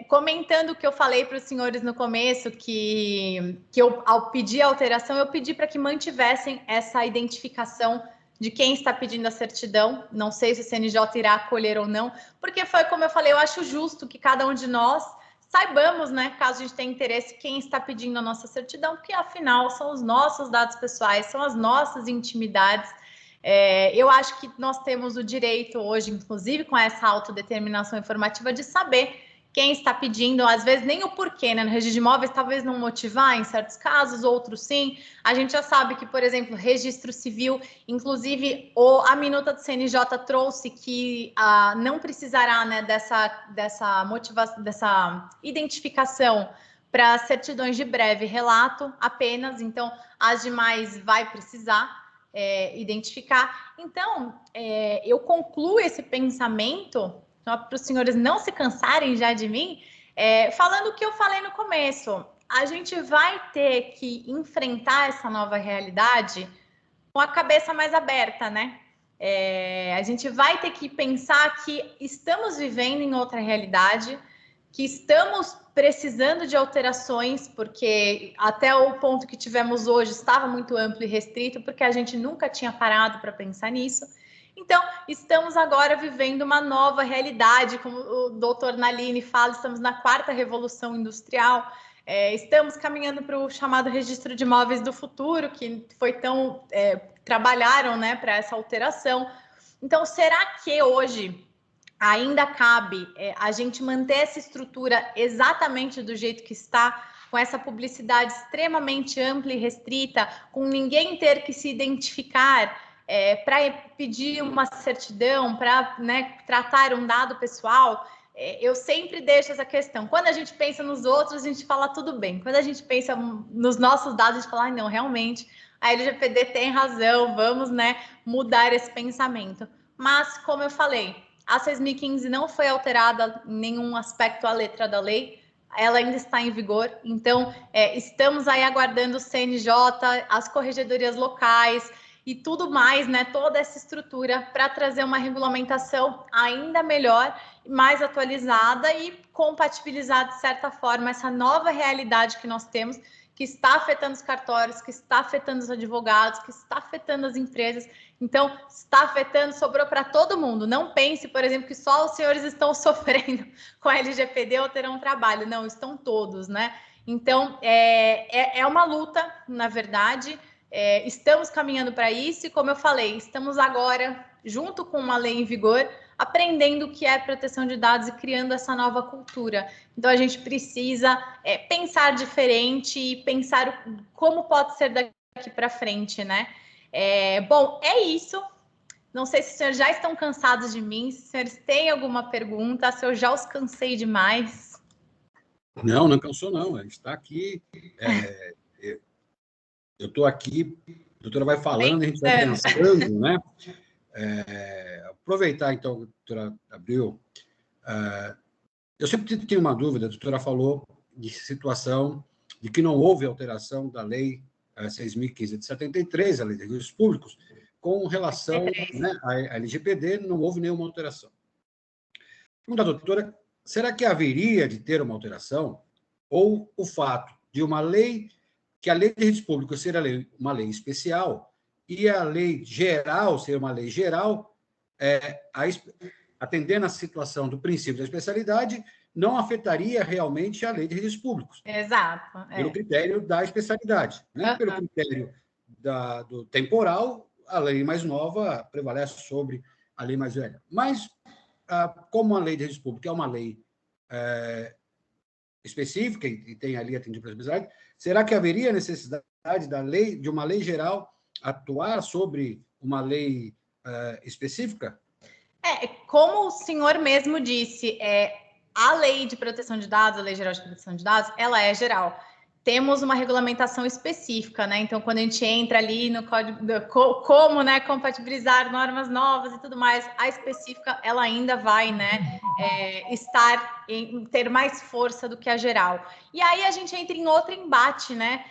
comentando o que eu falei para os senhores no começo, que eu, ao pedir a alteração, eu pedi para que mantivessem essa identificação de quem está pedindo a certidão. Não sei se o CNJ irá acolher ou não, porque foi como eu falei, eu acho justo que cada um de nós saibamos, né, caso a gente tenha interesse, quem está pedindo a nossa certidão, porque afinal são os nossos dados pessoais, são as nossas intimidades. Eu acho que nós temos o direito hoje, inclusive com essa autodeterminação informativa, de saber quem está pedindo, às vezes nem o porquê, né? No registro de imóveis, talvez não motivar em certos casos, outros sim. A gente já sabe que, por exemplo, registro civil, inclusive a minuta do CNJ trouxe que não precisará, né, dessa motivação, dessa identificação para certidões de breve relato apenas, então as demais vai precisar identificar. Então, eu concluo esse pensamento, para os senhores não se cansarem já de mim, falando o que eu falei no começo. A gente vai ter que enfrentar essa nova realidade com a cabeça mais aberta, né? A gente vai ter que pensar que estamos vivendo em outra realidade, que estamos precisando de alterações, porque até o ponto que tivemos hoje estava muito amplo e restrito, porque a gente nunca tinha parado para pensar nisso. Então, estamos agora vivendo uma nova realidade, como o doutor Naline fala, estamos na 4ª revolução industrial, estamos caminhando para o chamado registro de imóveis do futuro, que foi tão... trabalharam, né, para essa alteração. Então, será que hoje ainda cabe a gente manter essa estrutura exatamente do jeito que está, com essa publicidade extremamente ampla e restrita, com ninguém ter que se identificar para pedir uma certidão, para, né, tratar um dado pessoal? Eu sempre deixo essa questão. Quando a gente pensa nos outros, a gente fala tudo bem. Quando a gente pensa nos nossos dados, a gente fala, não, realmente, a LGPD tem razão, vamos, né, mudar esse pensamento. Mas, como eu falei, a 6.015 não foi alterada em nenhum aspecto à letra da lei, ela ainda está em vigor, então estamos aí aguardando o CNJ, as corregedorias locais e tudo mais, né? Toda essa estrutura para trazer uma regulamentação ainda melhor, mais atualizada e compatibilizar, de certa forma, essa nova realidade que nós temos, que está afetando os cartórios, que está afetando os advogados, que está afetando as empresas. Então, está afetando, sobrou para todo mundo. Não pense, por exemplo, que só os senhores estão sofrendo com a LGPD ou terão trabalho. Não, estão todos, né? Então, é uma luta, na verdade. Estamos caminhando para isso e, como eu falei, estamos agora, junto com uma lei em vigor, aprendendo o que é proteção de dados e criando essa nova cultura. Então, a gente precisa pensar diferente e pensar como pode ser daqui para frente, né? Bom, é isso. Não sei se os senhores já estão cansados de mim, se os senhores têm alguma pergunta, se eu já os cansei demais. Não, não cansou, não. A gente está aqui. Eu estou aqui, a doutora vai falando, a gente vai pensando, né? Aproveitar, então, doutora Abril, eu sempre tenho uma dúvida, a doutora falou de situação de que não houve alteração da lei 6.015 de 73, a lei de registros públicos, com relação, né, à LGPD, não houve nenhuma alteração. Pergunta, doutora, será que haveria de ter uma alteração? Ou o fato de uma lei, que a lei de registros públicos ser uma lei especial e a lei geral ser uma lei geral, atendendo à situação do princípio da especialidade, não afetaria realmente a lei de registros públicos. Exato. Pelo critério da especialidade. Né? Pelo critério do temporal, a lei mais nova prevalece sobre a lei mais velha. Mas, como a lei de registros públicos é uma lei específica e tem ali atendido pela especialidade, será que haveria necessidade de uma lei geral atuar sobre uma lei específica? Como o senhor mesmo disse, a lei de proteção de dados, a Lei Geral de Proteção de Dados, ela é geral. Temos uma regulamentação específica, né? Então, quando a gente entra ali no código, como, né, compatibilizar normas novas e tudo mais, a específica, ela ainda vai, né, ter mais força do que a geral. E aí a gente entra em outro embate, né?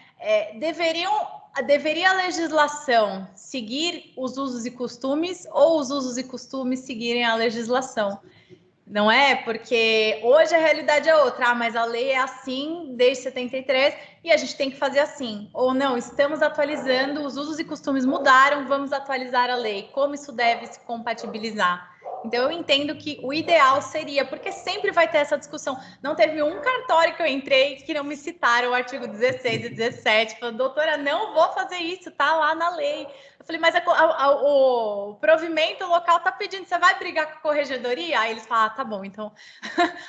Deveria a legislação seguir os usos e costumes ou os usos e costumes seguirem a legislação? Não é? Porque hoje a realidade é outra, mas a lei é assim desde 73 e a gente tem que fazer assim. Ou não, estamos atualizando, os usos e costumes mudaram, vamos atualizar a lei. Como isso deve se compatibilizar? Então, eu entendo que o ideal seria, porque sempre vai ter essa discussão. Não teve um cartório que eu entrei que não me citaram o artigo 16 e 17. Falei, doutora, não vou fazer isso, tá lá na lei. Eu falei, mas o provimento local tá pedindo, você vai brigar com a corregedoria? Aí eles falam, tá bom, então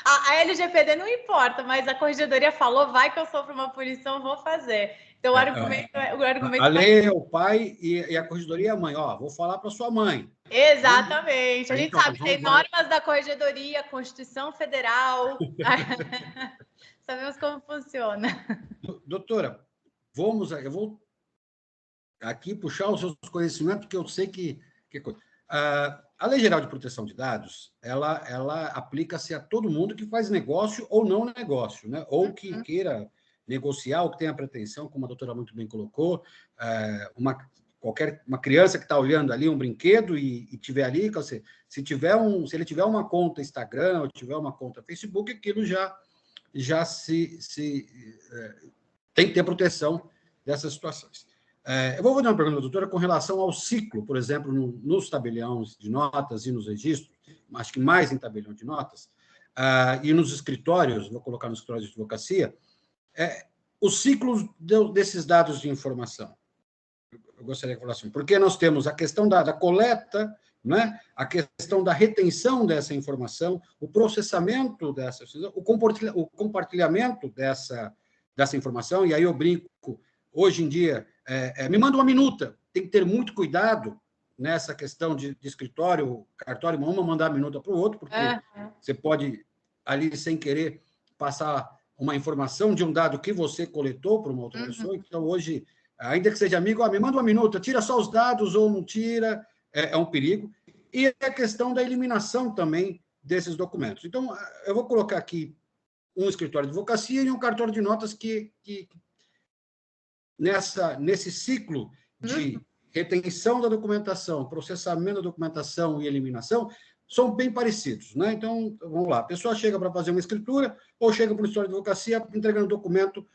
a LGPD não importa, mas a corregedoria falou, vai que eu sofro uma punição, vou fazer. Então, o argumento a lei é o pai e a corregedoria é a mãe. Ó, vou falar para sua mãe. Exatamente. A gente sabe, tem normas da corregedoria, Constituição Federal. Sabemos como funciona. Doutora, eu vou aqui puxar os seus conhecimentos, porque eu sei que a Lei Geral de Proteção de Dados, ela aplica-se a todo mundo que faz negócio ou não negócio, né? Ou que queira negociar, ou que tenha pretensão, como a doutora muito bem colocou, uma criança que está olhando ali um brinquedo e tiver ali, se ele tiver uma conta Instagram ou tiver uma conta Facebook, aquilo já já tem que ter proteção dessas situações. Eu vou fazer uma pergunta, doutora, com relação ao ciclo, por exemplo, nos tabeliões de notas e nos registros, acho que mais em tabelião de notas, e nos escritórios, vou colocar nos escritórios de advocacia, os ciclos desses dados de informação. Eu gostaria de falar assim, porque nós temos a questão da coleta, né? A questão da retenção dessa informação, o processamento dessa, o compartilhamento dessa informação, e aí eu brinco, hoje em dia, me manda uma minuta, tem que ter muito cuidado nessa questão de escritório, cartório, uma mandar a minuta para o outro, porque você pode, ali, sem querer, passar uma informação de um dado que você coletou para uma outra pessoa, então hoje, ainda que seja amigo, me manda uma minuta, tira só os dados ou não tira, é um perigo. E a questão da eliminação também desses documentos. Então, eu vou colocar aqui um escritório de advocacia e um cartório de notas que nesse ciclo de retenção da documentação, processamento da documentação e eliminação, são bem parecidos, né? Então, vamos lá, a pessoa chega para fazer uma escritura ou chega para o escritório de advocacia entregando documento,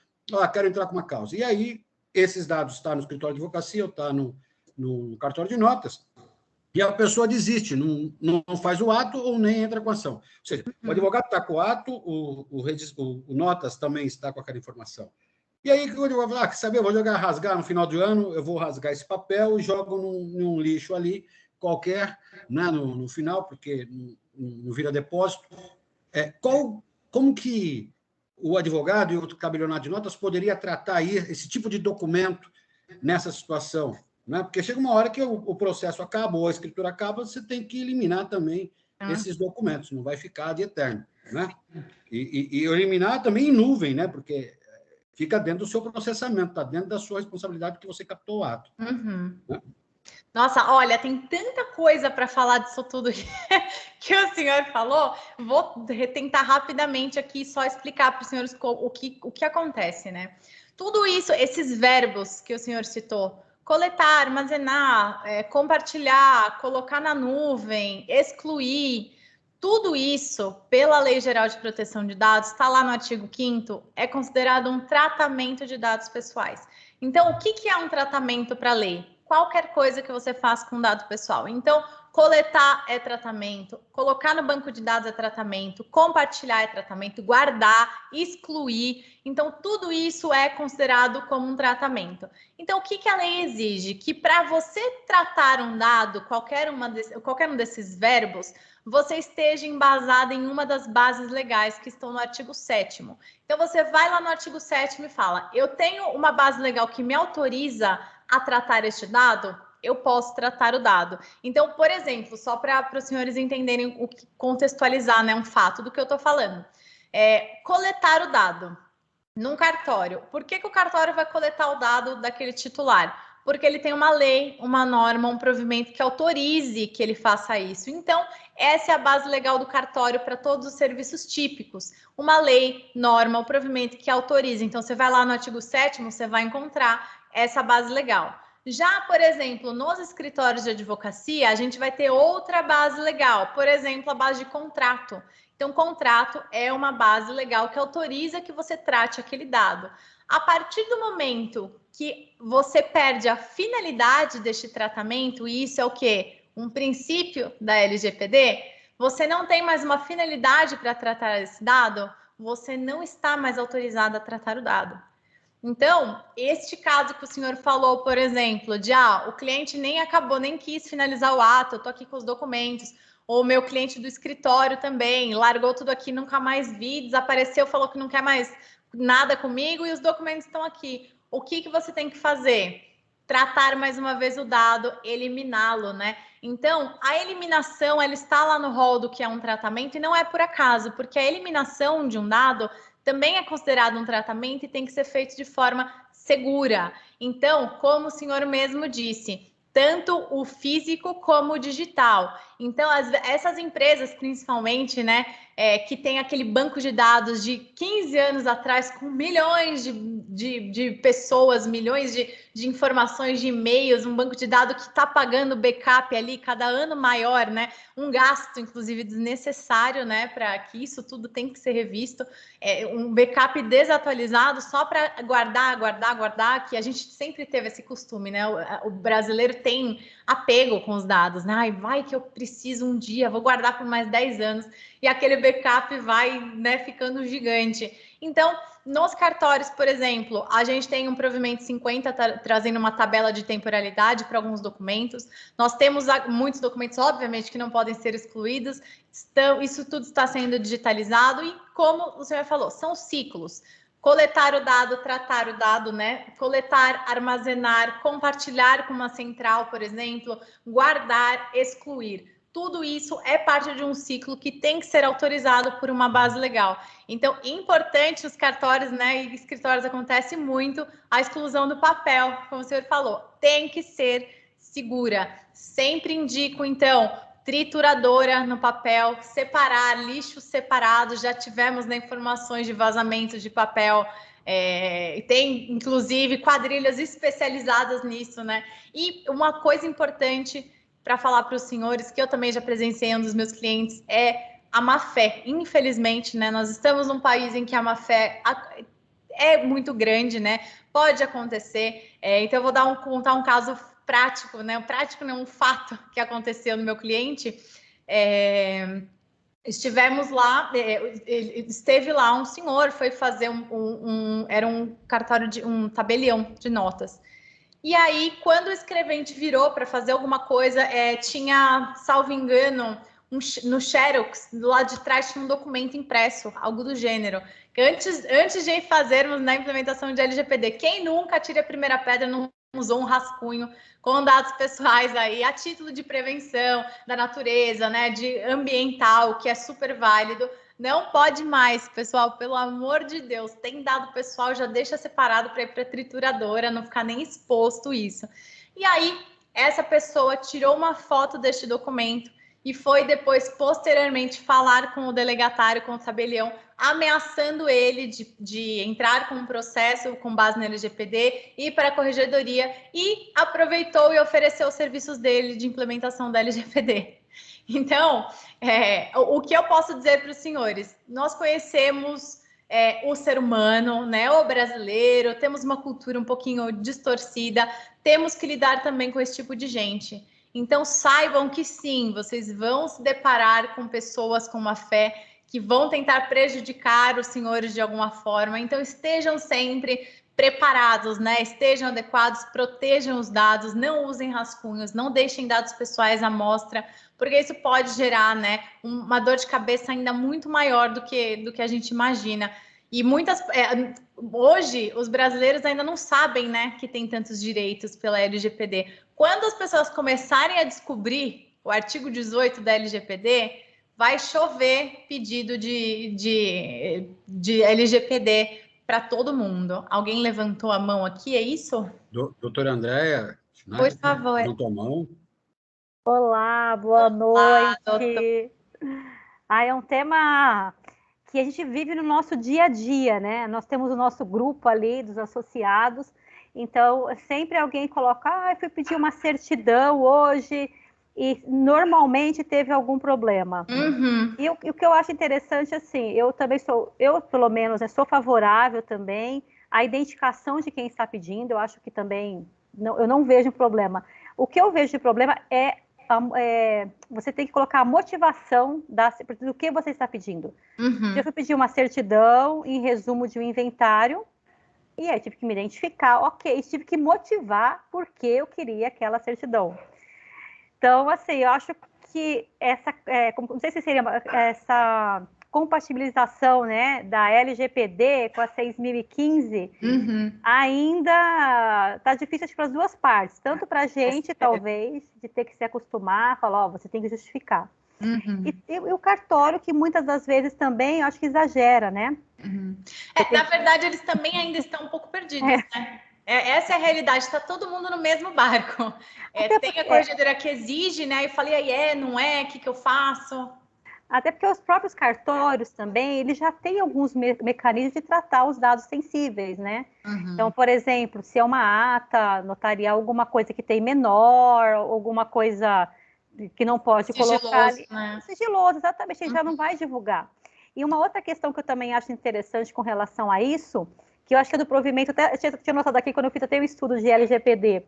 quero entrar com uma causa. E aí, esses dados estão no escritório de advocacia ou está no cartório de notas, e a pessoa desiste, não faz o ato ou nem entra com a ação. Ou seja, o advogado está com o ato, o notas também está com aquela informação. E aí, o advogado fala, quer saber, eu vou rasgar no final do ano, eu vou rasgar esse papel e jogo num lixo ali, qualquer, né, no final, porque não vira depósito. Como que o advogado e o tabelionato de notas poderia tratar aí esse tipo de documento nessa situação? Né? Porque chega uma hora que o processo acaba, ou a escritura acaba, você tem que eliminar também esses documentos, não vai ficar de eterno. Né? E eliminar também em nuvem, né? Porque fica dentro do seu processamento, está dentro da sua responsabilidade que você captou o ato. Né? Nossa, olha, tem tanta coisa para falar disso tudo que o senhor falou. Vou tentar rapidamente aqui só explicar para os senhores o que acontece, né? Tudo isso, esses verbos que o senhor citou, coletar, armazenar, compartilhar, colocar na nuvem, excluir, tudo isso, pela Lei Geral de Proteção de Dados, está lá no artigo 5º, é considerado um tratamento de dados pessoais. Então, o que é um tratamento para a lei? Qualquer coisa que você faça com dado pessoal. Então, coletar é tratamento, colocar no banco de dados é tratamento, compartilhar é tratamento, guardar, excluir. Então, tudo isso é considerado como um tratamento. Então, o que a lei exige? Que para você tratar um dado, qualquer um desses verbos, você esteja embasado em uma das bases legais que estão no artigo 7º. Então, você vai lá no artigo 7º e fala, eu tenho uma base legal que me autoriza a tratar este dado, eu posso tratar o dado. Então, por exemplo, só para os senhores entenderem contextualizar, né, um fato do que eu estou falando. Coletar o dado num cartório. Por que o cartório vai coletar o dado daquele titular? Porque ele tem uma lei, uma norma, um provimento que autorize que ele faça isso. Então, essa é a base legal do cartório para todos os serviços típicos. Uma lei, norma, um provimento que autorize. Então, você vai lá no artigo 7º, você vai encontrar essa base legal. Já, por exemplo, nos escritórios de advocacia, a gente vai ter outra base legal. Por exemplo, a base de contrato. Então, contrato é uma base legal que autoriza que você trate aquele dado. A partir do momento que você perde a finalidade deste tratamento, e isso é o quê? Um princípio da LGPD, você não tem mais uma finalidade para tratar esse dado, você não está mais autorizado a tratar o dado. Então, este caso que o senhor falou, por exemplo, de o cliente nem quis finalizar o ato, eu estou aqui com os documentos, ou o meu cliente do escritório também, largou tudo aqui, nunca mais vi, desapareceu, falou que não quer mais nada comigo e os documentos estão aqui. O que você tem que fazer? Tratar mais uma vez o dado, eliminá-lo, né? Então, a eliminação, ela está lá no rol do que é um tratamento e não é por acaso, porque a eliminação de um dado também é considerado um tratamento e tem que ser feito de forma segura. Então, como o senhor mesmo disse, tanto o físico como o digital. Então, essas empresas, principalmente, né, que tem aquele banco de dados de 15 anos atrás, com milhões de pessoas, milhões de informações, de e-mails, um banco de dados que está pagando backup ali cada ano maior, né? Um gasto, inclusive, desnecessário, né? Para que isso tudo tem que ser revisto. Um backup desatualizado só para guardar, que a gente sempre teve esse costume, né? O brasileiro tem apego com os dados, né? Ai, vai que eu preciso um dia, vou guardar por mais 10 anos, e aquele backup vai, né, ficando gigante. Então, nos cartórios, por exemplo, a gente tem um provimento 50 trazendo uma tabela de temporalidade para alguns documentos. Nós temos muitos documentos, obviamente, que não podem ser excluídos. Isso tudo está sendo digitalizado e, como o senhor falou, são ciclos. Coletar o dado, tratar o dado, né? Coletar, armazenar, compartilhar com uma central, por exemplo, guardar, excluir. Tudo isso é parte de um ciclo que tem que ser autorizado por uma base legal. Então, importante os cartórios, né, e escritórios, acontece muito a exclusão do papel, como o senhor falou, tem que ser segura. Sempre indico, então, trituradora no papel, separar, lixos separados, já tivemos, né, informações de vazamento de papel, tem, inclusive, quadrilhas especializadas nisso, né? E uma coisa importante para falar para os senhores, que eu também já presenciei um dos meus clientes, é a má-fé. Infelizmente, né, nós estamos num país em que a má-fé é muito grande, né? Pode acontecer. Então, eu vou contar um caso prático, né? Prático não, um fato que aconteceu no meu cliente. Estivemos lá, esteve lá um senhor, foi fazer era um cartório um tabelião de notas. E aí, quando o escrevente virou para fazer alguma coisa, tinha, salvo engano, no Xerox, do lado de trás, tinha um documento impresso, algo do gênero. Antes de fazermos na implementação de LGPD, quem nunca tira a primeira pedra não usou um rascunho com dados pessoais aí, a título de prevenção da natureza, né, de ambiental, que é super válido. Não pode mais, pessoal, pelo amor de Deus, tem dado pessoal, já deixa separado para ir para a trituradora, não ficar nem exposto isso. E aí, essa pessoa tirou uma foto deste documento e foi depois, posteriormente, falar com o delegatário, com o tabelião, ameaçando ele de entrar com um processo com base no LGPD, ir para a corregedoria, e aproveitou e ofereceu os serviços dele de implementação da LGPD. Então, o que eu posso dizer para os senhores? Nós conhecemos o ser humano, né, o brasileiro, temos uma cultura um pouquinho distorcida, temos que lidar também com esse tipo de gente. Então, saibam que sim, vocês vão se deparar com pessoas com uma fé que vão tentar prejudicar os senhores de alguma forma. Então, estejam sempre preparados, né? Estejam adequados, protejam os dados, não usem rascunhos, não deixem dados pessoais à mostra, porque isso pode gerar, né, uma dor de cabeça ainda muito maior do que a gente imagina. E hoje os brasileiros ainda não sabem, né, que tem tantos direitos pela LGPD. Quando as pessoas começarem a descobrir o artigo 18 da LGPD, vai chover pedido de LGPD para todo mundo. Alguém levantou a mão aqui, é isso? Doutora Andréia, por favor. levantou a mão. Olá, boa noite. É um tema que a gente vive no nosso dia a dia, né? Nós temos o nosso grupo ali dos associados, então sempre alguém coloca, eu fui pedir uma certidão hoje e normalmente teve algum problema. Uhum. E o que eu acho interessante, assim, eu pelo menos, sou favorável também à identificação de quem está pedindo, eu acho que também, eu não vejo problema. O que eu vejo de problema você tem que colocar a motivação do que você está pedindo. Uhum. Eu fui pedir uma certidão em resumo de um inventário, e aí tive que me identificar, tive que motivar por que eu queria aquela certidão. Então, assim, eu acho que não sei se seria essa compatibilização, né, da LGPD com a 6.015, ainda está difícil para as duas partes, tanto para a gente, talvez, de ter que se acostumar, falar, você tem que justificar. E o cartório, que muitas das vezes também, eu acho que exagera, né? Na verdade, eles também ainda estão um pouco perdidos, né? Essa é a realidade, está todo mundo no mesmo barco. Tem a corregedora que exige, né? Eu falei, aí não é, o que eu faço? Até porque os próprios cartórios também, eles já têm alguns mecanismos de tratar os dados sensíveis, né? Uhum. Então, por exemplo, se é uma ata notarial, alguma coisa que tem menor, alguma coisa que não pode colocar ali. Né? Sigiloso, exatamente, ele já não vai divulgar. E uma outra questão que eu também acho interessante com relação a isso, que eu acho que é do provimento, até eu tinha notado aqui quando eu fiz até um estudo de LGPD,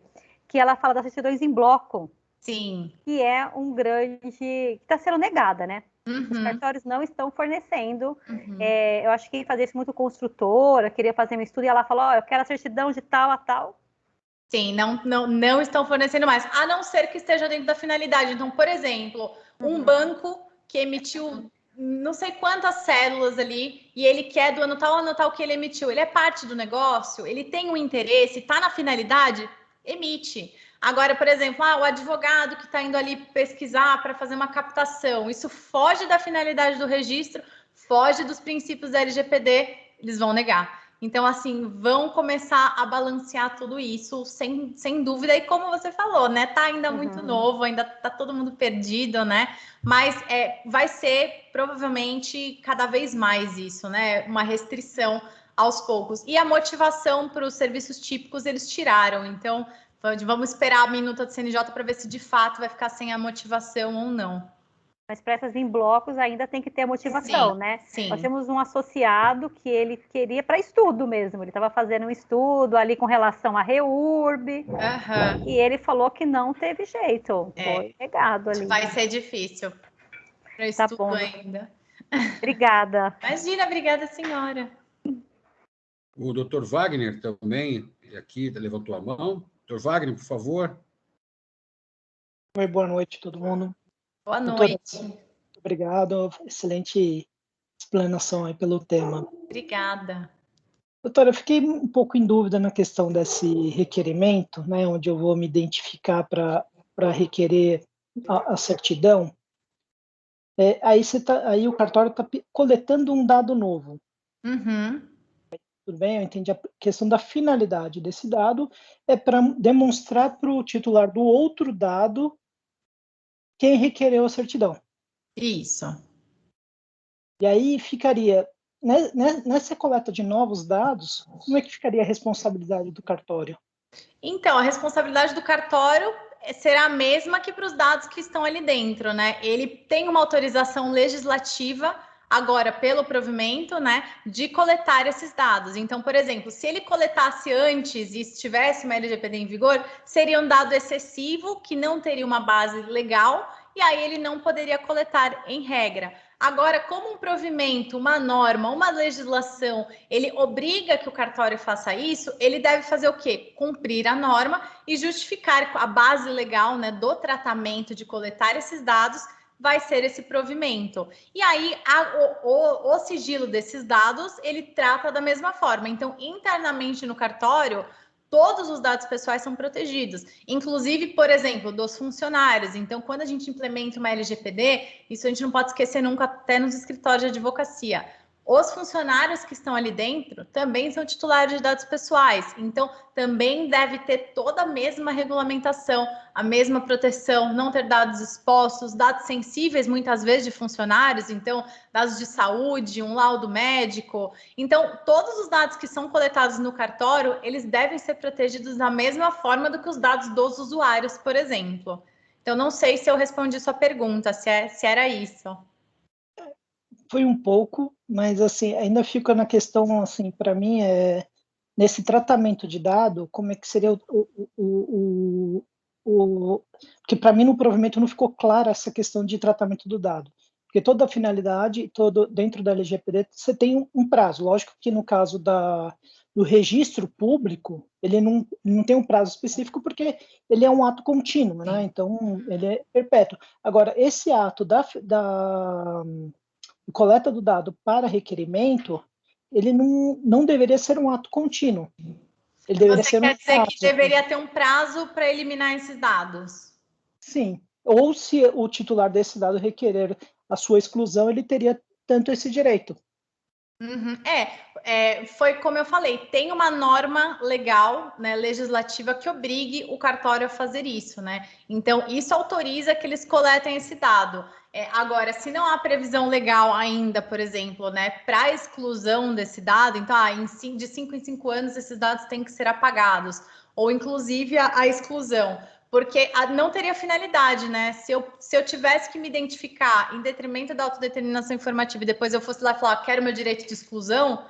que ela fala das certidões em bloco. Sim. Que é um grande... que está sendo negada, né? Uhum. Os cartórios não estão fornecendo. Uhum. Eu acho que quem fazia isso muito construtora, queria fazer um estudo e ela falou, eu quero a certidão de tal a tal. Sim, não estão fornecendo mais, a não ser que esteja dentro da finalidade. Então, por exemplo, um banco que emitiu não sei quantas cédulas ali e ele quer do ano tal que ele emitiu, ele é parte do negócio, ele tem um interesse, está na finalidade, emite. Agora, por exemplo, o advogado que está indo ali pesquisar para fazer uma captação, isso foge da finalidade do registro, foge dos princípios da LGPD, eles vão negar. Então, assim, vão começar a balancear tudo isso, sem dúvida. E como você falou, né? Tá ainda muito novo, ainda tá todo mundo perdido, né? Mas vai ser, provavelmente, cada vez mais isso, né? Uma restrição aos poucos. E a motivação para os serviços típicos, eles tiraram. Então, vamos esperar a minuta do CNJ para ver se, de fato, vai ficar sem a motivação ou não. Mas para essas em blocos ainda tem que ter a motivação, né? Sim. Nós temos um associado que ele queria para estudo mesmo, ele estava fazendo um estudo ali com relação à REURB, e ele falou que não teve jeito, foi negado ali. Vai ser difícil para estudo ainda. Obrigada. Imagina, obrigada, senhora. O doutor Wagner também aqui levantou a mão. Doutor Wagner, por favor. Oi, boa noite, todo mundo. Boa noite. Doutora, obrigado, excelente explanação aí pelo tema. Obrigada. Doutora, eu fiquei um pouco em dúvida na questão desse requerimento, né, onde eu vou me identificar para requerer a certidão. Aí o cartório está coletando um dado novo. Uhum. Tudo bem, eu entendi a questão da finalidade desse dado, é para demonstrar para o titular do outro dado quem requereu a certidão. Isso. E aí ficaria, nessa coleta de novos dados, como é que ficaria a responsabilidade do cartório? Então, a responsabilidade do cartório será a mesma que para os dados que estão ali dentro, né? Ele tem uma autorização legislativa agora pelo provimento, né, de coletar esses dados. Então, por exemplo, se ele coletasse antes e estivesse uma LGPD em vigor, seria um dado excessivo que não teria uma base legal e aí ele não poderia coletar em regra. Agora, como um provimento, uma norma, uma legislação, ele obriga que o cartório faça isso, ele deve fazer o quê? Cumprir a norma e justificar a base legal, né, do tratamento de coletar esses dados vai ser esse provimento. E aí, o sigilo desses dados, ele trata da mesma forma. Então, internamente no cartório, todos os dados pessoais são protegidos, inclusive, por exemplo, dos funcionários. Então, quando a gente implementa uma LGPD, isso a gente não pode esquecer nunca, até nos escritórios de advocacia. Os funcionários que estão ali dentro também são titulares de dados pessoais, então também deve ter toda a mesma regulamentação, a mesma proteção, não ter dados expostos, dados sensíveis muitas vezes de funcionários, então dados de saúde, um laudo médico. Então, todos os dados que são coletados no cartório, eles devem ser protegidos da mesma forma do que os dados dos usuários, por exemplo. Então, não sei se eu respondi sua pergunta, se era isso. Foi um pouco, mas assim, ainda fica na questão, assim, para mim, nesse tratamento de dado, como é que seria porque para mim no provimento não ficou clara essa questão de tratamento do dado. Porque toda a finalidade, dentro da LGPD, você tem um prazo. Lógico que no caso do registro público, ele não tem um prazo específico porque ele é um ato contínuo, né? Então, ele é perpétuo. Agora, esse ato da coleta do dado para requerimento, ele não deveria ser um ato contínuo. Ele deveria ser quer dizer que deveria ter um prazo para eliminar esses dados? Sim. Ou se o titular desse dado requerer a sua exclusão, ele teria tanto esse direito. Uhum. Foi como eu falei, tem uma norma legal, né, legislativa que obrigue o cartório a fazer isso, né? Então, isso autoriza que eles coletem esse dado. Agora, se não há previsão legal ainda, por exemplo, né, para exclusão desse dado, então, de 5 em 5 anos esses dados têm que ser apagados, ou inclusive a exclusão. Porque não teria finalidade, né? Se eu tivesse que me identificar em detrimento da autodeterminação informativa e depois eu fosse lá e falar, quero meu direito de exclusão,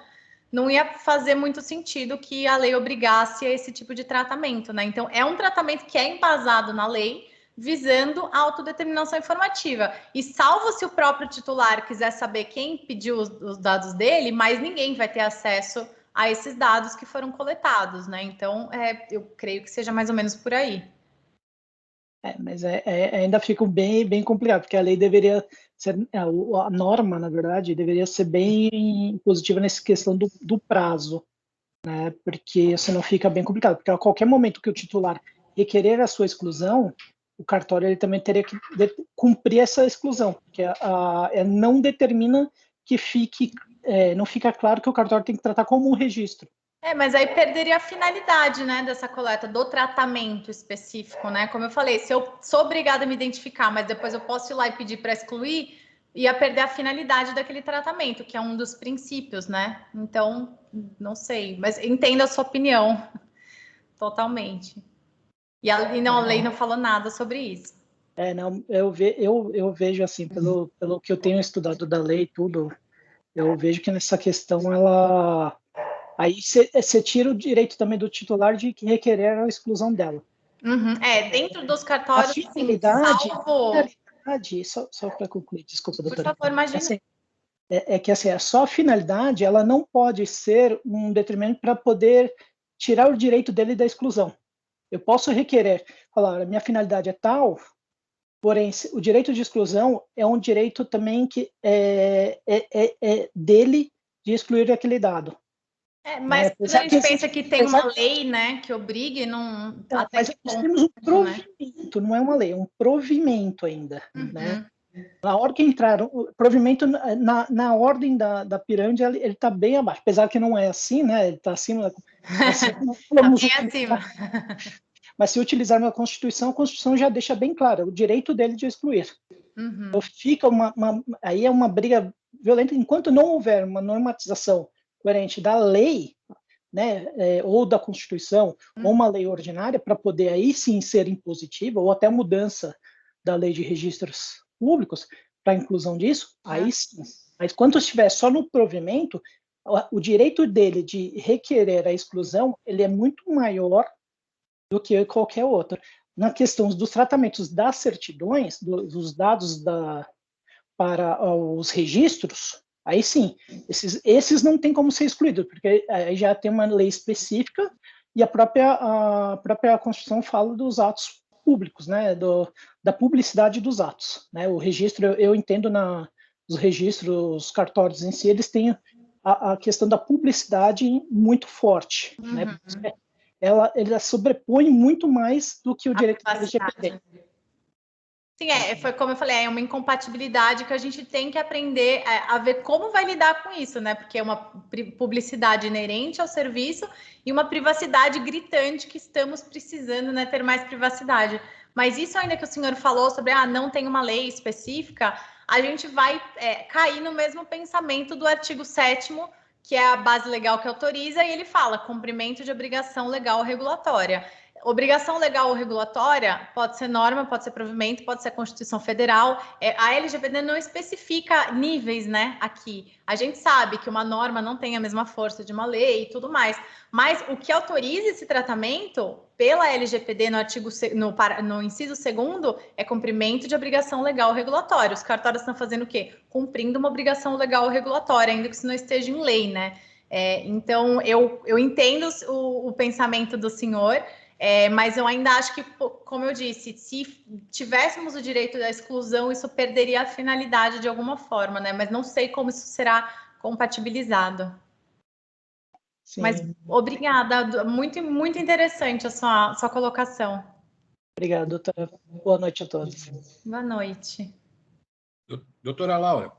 não ia fazer muito sentido que a lei obrigasse a esse tipo de tratamento, né? Então, é um tratamento que é embasado na lei, visando a autodeterminação informativa. E salvo se o próprio titular quiser saber quem pediu os dados dele, mas ninguém vai ter acesso a esses dados que foram coletados, né? Então, eu creio que seja mais ou menos por aí. Mas ainda fica bem complicado, porque a lei deveria ser, a norma, na verdade, deveria ser bem positiva nessa questão do prazo, né? Porque senão fica bem complicado, porque a qualquer momento que o titular requerer a sua exclusão, o cartório ele também teria que cumprir essa exclusão, porque não determina que não fica claro que o cartório tem que tratar como um registro. Mas aí perderia a finalidade, né, dessa coleta, do tratamento específico, né? Como eu falei, se eu sou obrigada a me identificar, mas depois eu posso ir lá e pedir para excluir, ia perder a finalidade daquele tratamento, que é um dos princípios, né? Então, não sei, mas entendo a sua opinião totalmente. E a lei não falou nada sobre isso. Não, eu vejo assim, pelo que eu tenho estudado da lei e tudo, eu vejo que nessa questão aí você tira o direito também do titular de requerer a exclusão dela. Uhum. Dentro dos cartórios, a finalidade, salvo... Só para concluir, desculpa, doutora. Por favor, imagina. Que assim, só a finalidade, ela não pode ser um detrimento para poder tirar o direito dele da exclusão. Eu posso requerer, falar, a minha finalidade é tal, porém, o direito de exclusão é um direito também que é dele de excluir aquele dado. Mas quando a gente pensa que tem uma lei, né, que obrigue, não... Mas nós temos um provimento, não é uma lei, é um provimento ainda, né? Na hora que entraram, o provimento na ordem da pirâmide, ele está bem abaixo, apesar que não é assim, né? Ele está acima. Acima. Mas se utilizarmos a Constituição já deixa bem claro o direito dele de excluir. Então fica aí é uma briga violenta enquanto não houver uma normatização coerente da lei, né, ou da Constituição, ou uma lei ordinária para poder aí sim ser impositiva, ou até mudança da lei de registros públicos para a inclusão disso, aí sim. Mas quando estiver só no provimento, o direito dele de requerer a exclusão, ele é muito maior do que qualquer outro. Na questão dos tratamentos das certidões, dos dados para os registros, aí sim, esses não tem como ser excluídos, porque aí já tem uma lei específica e a própria Constituição fala dos atos públicos, né, da publicidade dos atos, né? O registro, eu entendo os registros cartórios em si, eles têm a questão da publicidade muito forte, né? Ela sobrepõe muito mais do que o direito da LGPD. Sim, foi como eu falei, é uma incompatibilidade que a gente tem que aprender a ver como vai lidar com isso, né? Porque é uma publicidade inerente ao serviço e uma privacidade gritante que estamos precisando, né, ter mais privacidade. Mas isso ainda que o senhor falou sobre, não tem uma lei específica, a gente vai cair no mesmo pensamento do artigo 7º, que é a base legal que autoriza, e ele fala cumprimento de obrigação legal ou regulatória. Obrigação legal ou regulatória pode ser norma, pode ser provimento, pode ser Constituição Federal. A LGPD não especifica níveis, né, aqui. A gente sabe que uma norma não tem a mesma força de uma lei e tudo mais, mas o que autoriza esse tratamento pela LGPD no inciso 2º é cumprimento de obrigação legal ou regulatória. Os cartórios estão fazendo o quê? Cumprindo uma obrigação legal ou regulatória, ainda que isso não esteja em lei, né? Então, eu entendo o pensamento do senhor, mas eu ainda acho que, como eu disse, se tivéssemos o direito da exclusão, isso perderia a finalidade de alguma forma, né? Mas não sei como isso será compatibilizado. Sim. Mas obrigada, muito, muito interessante a sua colocação. Obrigado, doutora. Boa noite a todos. Boa noite. Doutora Laura,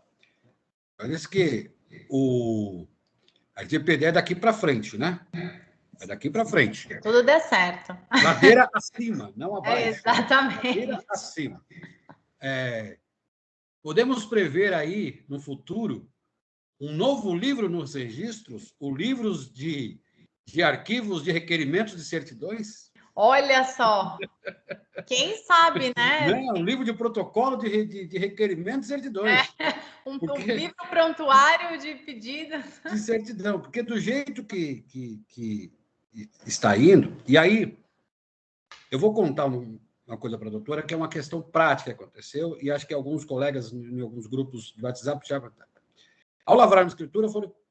parece que a LGPD é daqui para frente, né? É daqui para frente. Tudo der certo. Ladeira acima, não abaixo. Exatamente. Ladeira acima. Podemos prever aí, no futuro, um novo livro nos registros, o livros de arquivos de requerimentos de certidões? Olha só. Quem sabe, né? Não, um livro de protocolo de requerimentos de certidões. Um livro prontuário de pedidos. De certidão, porque do jeito que está indo, e aí eu vou contar uma coisa para a doutora, que é uma questão prática que aconteceu, e acho que alguns colegas em alguns grupos de WhatsApp já... Ao lavrar na escritura,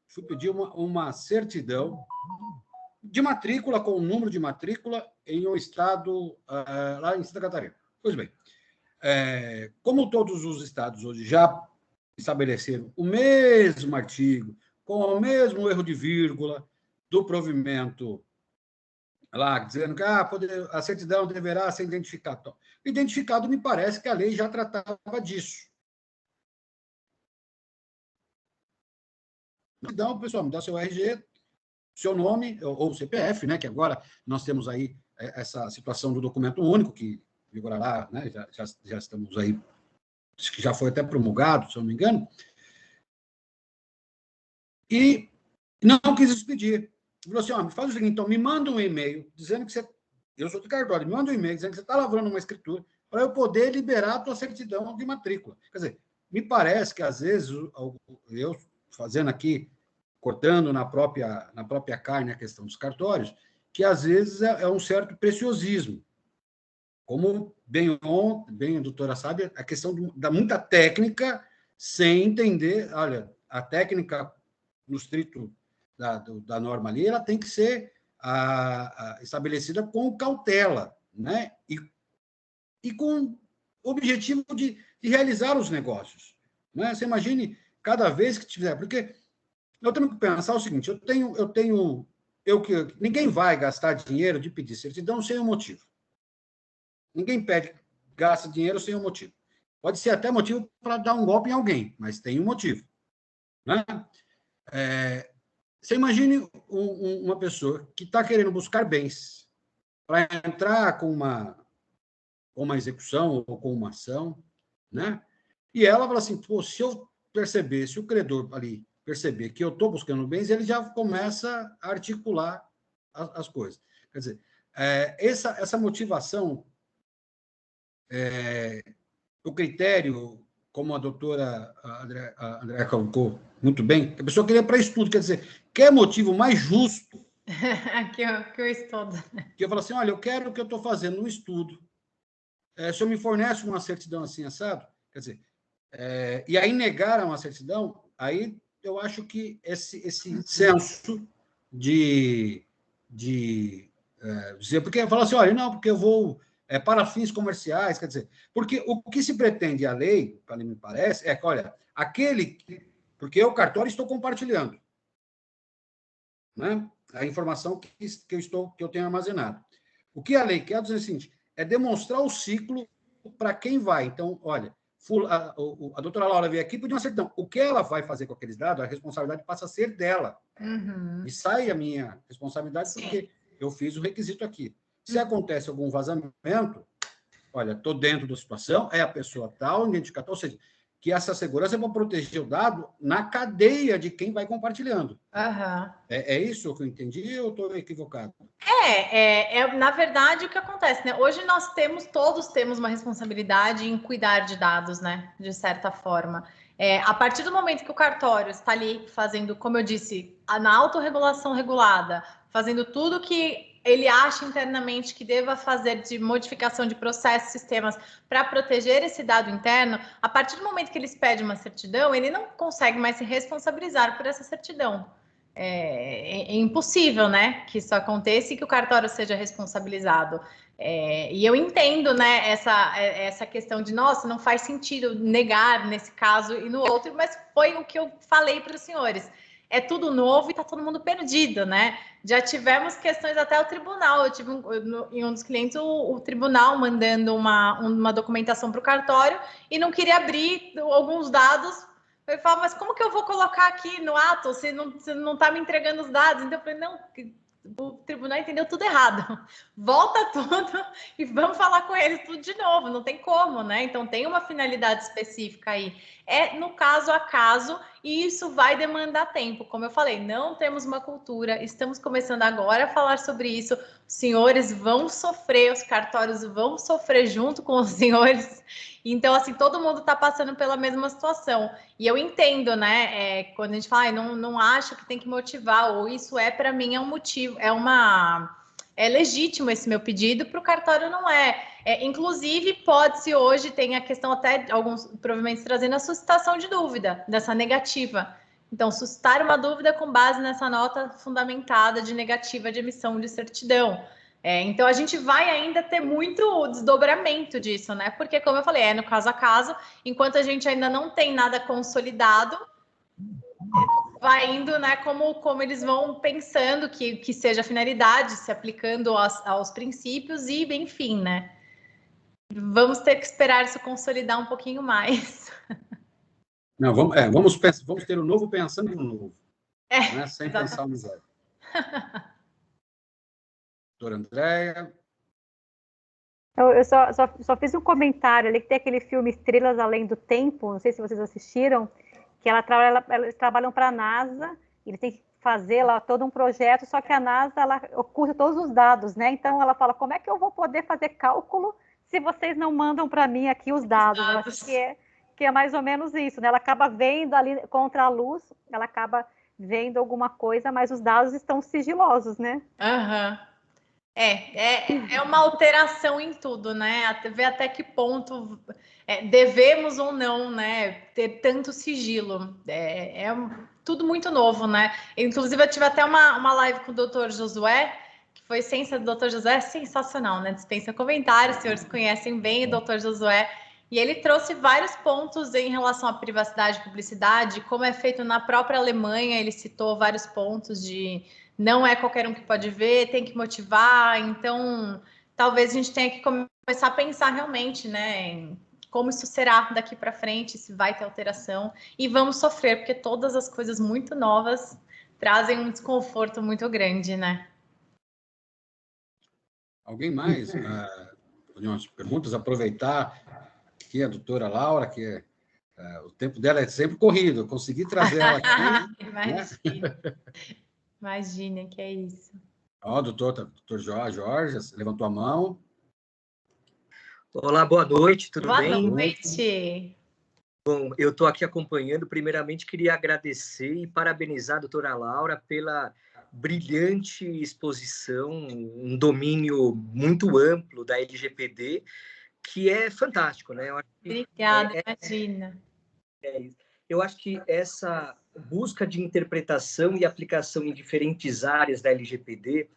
fui pedir uma certidão de matrícula, com o número de matrícula em um estado lá em Santa Catarina. Pois bem, como todos os estados hoje já estabeleceram o mesmo artigo, com o mesmo erro de vírgula do provimento lá, dizendo que a certidão deverá ser identificada. Identificado, me parece que a lei já tratava disso. Então, pessoal, me dá seu RG, seu nome, ou CPF, né, que agora nós temos aí essa situação do documento único, que vigorará, né, já estamos aí, acho que já foi até promulgado, se eu não me engano, e não quis expedir. Falou assim, me faz o seguinte, então, me manda um e-mail dizendo que você... Eu sou do cartório, me manda um e-mail dizendo que você está lavrando uma escritura para eu poder liberar a tua certidão de matrícula. Quer dizer, me parece que, às vezes, eu fazendo aqui, cortando na própria carne a questão dos cartórios, que, às vezes, é um certo preciosismo. Como bem a doutora sabe, a questão da muita técnica, sem entender, olha, a técnica no estrito da norma ali, ela tem que ser estabelecida com cautela, né? E com o objetivo de realizar os negócios. Né? Você imagine cada vez que tiver... Porque eu tenho que pensar o seguinte, ninguém vai gastar dinheiro de pedir certidão sem um motivo. Ninguém gasta dinheiro sem um motivo. Pode ser até motivo para dar um golpe em alguém, mas tem um motivo. Né? Você imagine uma pessoa que está querendo buscar bens para entrar com uma execução ou com uma ação, né? E ela fala assim, se eu perceber, se o credor ali perceber que eu estou buscando bens, ele já começa a articular as coisas. Quer dizer, essa motivação, o critério, como a doutora Andréa colocou muito bem, a pessoa queria para estudo, quer dizer, quer motivo mais justo que eu estudo. Que eu falo assim, olha, eu quero o que eu estou fazendo no estudo. Se eu me fornece uma certidão assim, assado, quer dizer, e aí negaram a certidão, aí eu acho que esse senso de dizer, porque fala assim, olha, não, porque eu vou para fins comerciais, quer dizer, porque o que se pretende a lei, para mim me parece, é que, olha, porque eu, cartório, estou compartilhando, né, a informação que eu tenho armazenado. O que a lei quer dizer é o seguinte, é demonstrar o ciclo para quem vai. Então, olha, a doutora Laura veio aqui e pediu uma certidão. O que ela vai fazer com aqueles dados, a responsabilidade passa a ser dela. Uhum. E sai a minha responsabilidade, sim, porque eu fiz o requisito aqui. Se acontece algum vazamento, olha, estou dentro da situação, é a pessoa tal, identificada, ou seja, que essa segurança é para proteger o dado na cadeia de quem vai compartilhando. Uhum. É isso que eu entendi ou estou equivocado? Na verdade, o que acontece, né? Hoje todos temos uma responsabilidade em cuidar de dados, né? De certa forma. A partir do momento que o cartório está ali fazendo, como eu disse, na autorregulação regulada, fazendo tudo que ele acha internamente que deva fazer de modificação de processos, sistemas, para proteger esse dado interno, a partir do momento que eles pedem uma certidão, ele não consegue mais se responsabilizar por essa certidão. É impossível, né, que isso aconteça e que o cartório seja responsabilizado. E eu entendo, né, essa questão de, nossa, não faz sentido negar nesse caso e no outro, mas foi o que eu falei para os senhores. É tudo novo e está todo mundo perdido, né? Já tivemos questões até o tribunal. Eu tive em um dos clientes o tribunal mandando uma documentação para o cartório e não queria abrir alguns dados Eu falo, mas como que eu vou colocar aqui no ato se não está me entregando os dados? Então eu falei, não, o tribunal entendeu tudo errado. Volta tudo e vamos falar com eles tudo de novo. Não tem como, né? Então tem uma finalidade específica aí. É no caso a caso e isso vai demandar tempo. Como eu falei, não temos uma cultura. Estamos começando agora a falar sobre isso. Os senhores vão sofrer, os cartórios vão sofrer junto com os senhores. Então, assim, todo mundo está passando pela mesma situação. E eu entendo, né? Quando a gente fala, não acho que tem que motivar, ou isso para mim, é um motivo, é legítimo esse meu pedido, para o cartório não é. Inclusive, pode-se hoje, tem a questão até, alguns provavelmente trazendo a suscitação de dúvida, dessa negativa. Então, suscitar uma dúvida com base nessa nota fundamentada de negativa de emissão de certidão. Então, a gente vai ainda ter muito desdobramento disso, né? Porque, como eu falei, no caso a caso, enquanto a gente ainda não tem nada consolidado, vai indo, né, como eles vão pensando que seja a finalidade, se aplicando aos princípios e, enfim, né? Vamos ter que esperar isso consolidar um pouquinho mais. Não, vamos ter um novo pensando no novo. Né? Sem exatamente. pensar no zero. Doutora Andréia. Eu só fiz um comentário ali, que tem aquele filme Estrelas Além do Tempo, não sei se vocês assistiram, que eles trabalham para a NASA, eles têm que fazer lá todo um projeto, só que a NASA, ela oculta todos os dados, né? Então, ela fala, como é que eu vou poder fazer cálculo se vocês não mandam para mim aqui os dados? Eu acho que é mais ou menos isso, né? Ela acaba vendo ali contra a luz, ela acaba vendo alguma coisa, mas os dados estão sigilosos, né? Aham. É uma alteração em tudo, né? Ver até que ponto devemos ou não, né, ter tanto sigilo. Tudo muito novo, né? Inclusive, eu tive até uma live com o Dr. Josué, que foi do Dr. Josué, sensacional, né? Dispensa comentários, os senhores conhecem bem o Dr. Josué. E ele trouxe vários pontos em relação à privacidade e publicidade, como é feito na própria Alemanha, ele citou vários pontos de não é qualquer um que pode ver, tem que motivar, então talvez a gente tenha que começar a pensar realmente, né, em como isso será daqui para frente, se vai ter alteração, e vamos sofrer, porque todas as coisas muito novas trazem um desconforto muito grande, né? Alguém mais? Umas perguntas, aproveitar que a doutora Laura, que o tempo dela é sempre corrido, eu consegui trazer ela aqui. Imagina. Né? Imagina que é isso. Ó, doutor Jorge levantou a mão. Olá, boa noite, tudo bem? Boa noite. Bom, eu estou aqui acompanhando. Primeiramente, queria agradecer e parabenizar a doutora Laura pela brilhante exposição, um domínio muito amplo da LGPD, que é fantástico, né? Obrigada, imagina. Eu acho que essa busca de interpretação e aplicação em diferentes áreas da LGPD,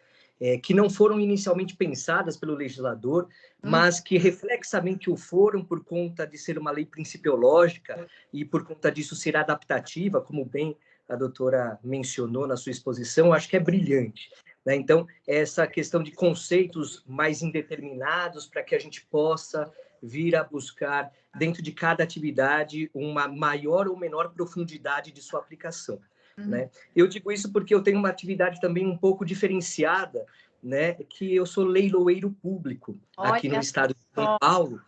que não foram inicialmente pensadas pelo legislador, mas que reflexamente o foram por conta de ser uma lei principiológica e por conta disso ser adaptativa, como bem a doutora mencionou na sua exposição, acho que é brilhante. Né? Então, essa questão de conceitos mais indeterminados para que a gente possa vir a buscar, dentro de cada atividade, uma maior ou menor profundidade de sua aplicação. Né? Eu digo isso porque eu tenho uma atividade também um pouco diferenciada, né? Que eu sou leiloeiro público aqui no estado de São Paulo,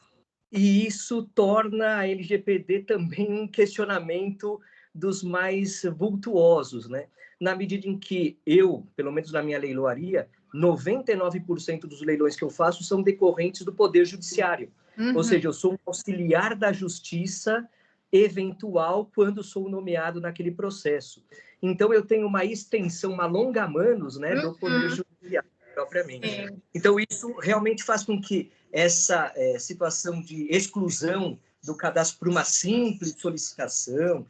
e isso torna a LGPD também um questionamento dos mais vultuosos, né? Na medida em que eu, pelo menos na minha leiloaria, 99% dos leilões que eu faço são decorrentes do Poder Judiciário. Ou seja, eu sou um auxiliar da Justiça eventual quando sou nomeado naquele processo. Então, eu tenho uma extensão, uma longa manos, né, do Poder Judiciário propriamente. Então, isso realmente faz com que essa situação de exclusão do cadastro por uma simples solicitação,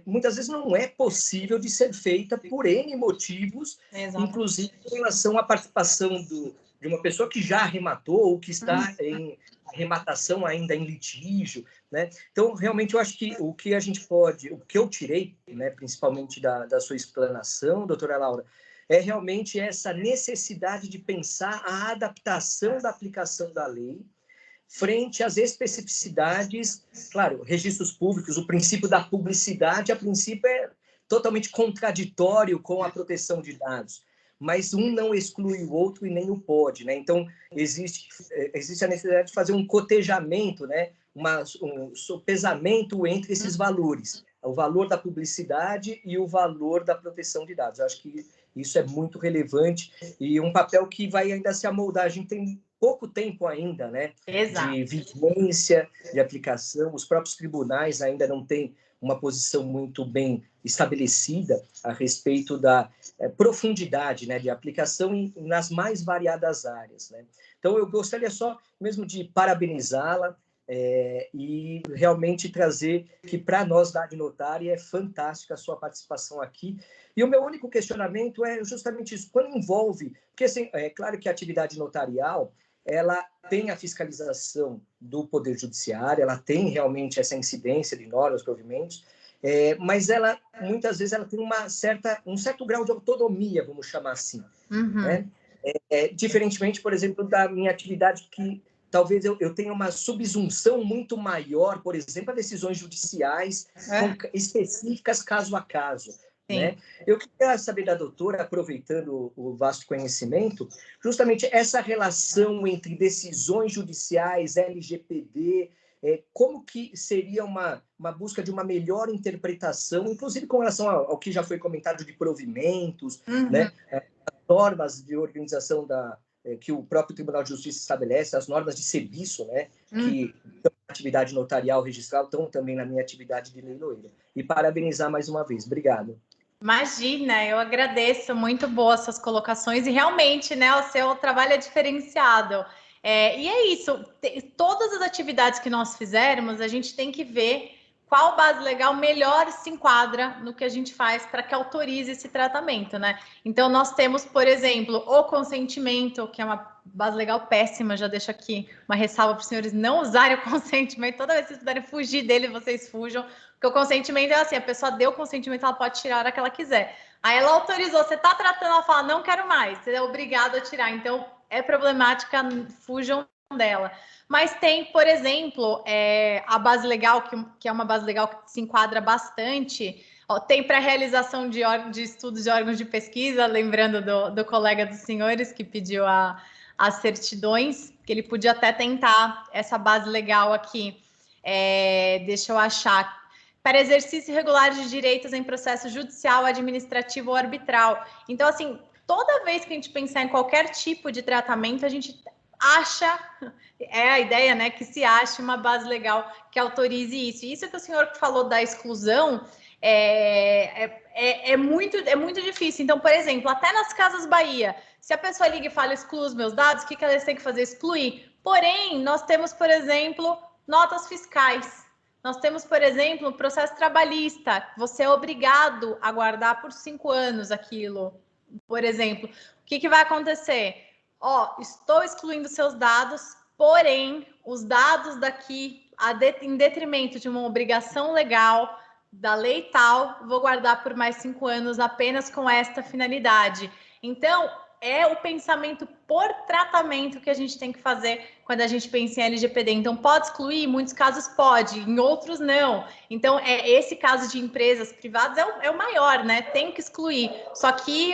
muitas vezes não é possível de ser feita por N motivos, inclusive em relação à participação de uma pessoa que já arrematou ou que está em arrematação ainda em litígio, né? Então, realmente, eu acho que o que a gente pode, o que eu tirei, né, principalmente da sua explanação, doutora Laura, é realmente essa necessidade de pensar a adaptação da aplicação da lei frente às especificidades, claro, registros públicos, o princípio da publicidade, a princípio, é totalmente contraditório com a proteção de dados, mas um não exclui o outro e nem o pode, né? Então, existe a necessidade de fazer um cotejamento, né? Um sopesamento entre esses valores, o valor da publicidade e o valor da proteção de dados. Eu acho que isso é muito relevante e um papel que vai ainda se amoldar. A gente tem pouco tempo ainda, né? Exato. De vigência, de aplicação. Os próprios tribunais ainda não têm uma posição muito bem estabelecida a respeito da profundidade, né, de aplicação nas mais variadas áreas, né? Então, eu gostaria só mesmo de parabenizá-la e realmente trazer que, para nós da Adnotária, é fantástica a sua participação aqui. E o meu único questionamento é justamente isso, quando envolve... Porque, assim, é claro que a atividade notarial, ela tem a fiscalização do Poder Judiciário, ela tem realmente essa incidência de normas, provimentos, mas ela, muitas vezes, ela tem um certo grau de autonomia, vamos chamar assim. Uhum. Né? Diferentemente, por exemplo, da minha atividade, que talvez eu tenha uma subsunção muito maior, por exemplo, a decisões judiciais específicas caso a caso. Né? Eu queria saber da doutora, aproveitando o vasto conhecimento, justamente essa relação entre decisões judiciais, LGPD, como que seria uma busca de uma melhor interpretação, inclusive com relação ao que já foi comentado de provimentos, né? Normas de organização que o próprio Tribunal de Justiça estabelece, as normas de serviço, né? Que estão na atividade notarial registral, estão também na minha atividade de leiloeira. E parabenizar mais uma vez. Obrigado. Imagina, eu agradeço, muito boas suas colocações e realmente, né, o seu trabalho é diferenciado. E é isso, todas as atividades que nós fizermos, a gente tem que ver qual base legal melhor se enquadra no que a gente faz para que autorize esse tratamento, né? Então, nós temos, por exemplo, o consentimento, que é uma base legal péssima, já deixo aqui uma ressalva para os senhores não usarem o consentimento, toda vez que vocês puderem fugir dele, vocês fujam, porque o consentimento é assim, a pessoa deu o consentimento, ela pode tirar a hora que ela quiser. Aí ela autorizou, você está tratando, ela fala, não quero mais, você é obrigado a tirar, então é problemática, fujam dela. Mas tem, por exemplo, a base legal, que é uma base legal que se enquadra bastante, tem para realização de estudos de órgãos de pesquisa, lembrando do colega dos senhores que pediu as certidões, que ele podia até tentar essa base legal aqui. Deixa eu achar. Para exercício regular de direitos em processo judicial, administrativo ou arbitral. Então, assim, toda vez que a gente pensar em qualquer tipo de tratamento, a gente acha, a ideia, né, que se ache uma base legal que autorize isso. E isso que o senhor falou da exclusão é muito difícil. Então, por exemplo, até nas Casas Bahia, se a pessoa liga e fala exclui os meus dados, o que elas têm que fazer? Excluir. Porém, nós temos, por exemplo, notas fiscais. Nós temos, por exemplo, processo trabalhista. Você é obrigado a guardar por 5 anos aquilo. Por exemplo, o que vai acontecer? Estou excluindo seus dados, porém, os dados daqui, em detrimento de uma obrigação legal, da lei tal, vou guardar por mais 5 anos apenas com esta finalidade. Então, é o pensamento por tratamento que a gente tem que fazer quando a gente pensa em LGPD. Então, pode excluir? Em muitos casos pode, em outros não. Então, esse caso de empresas privadas é o maior, né? Tem que excluir. Só que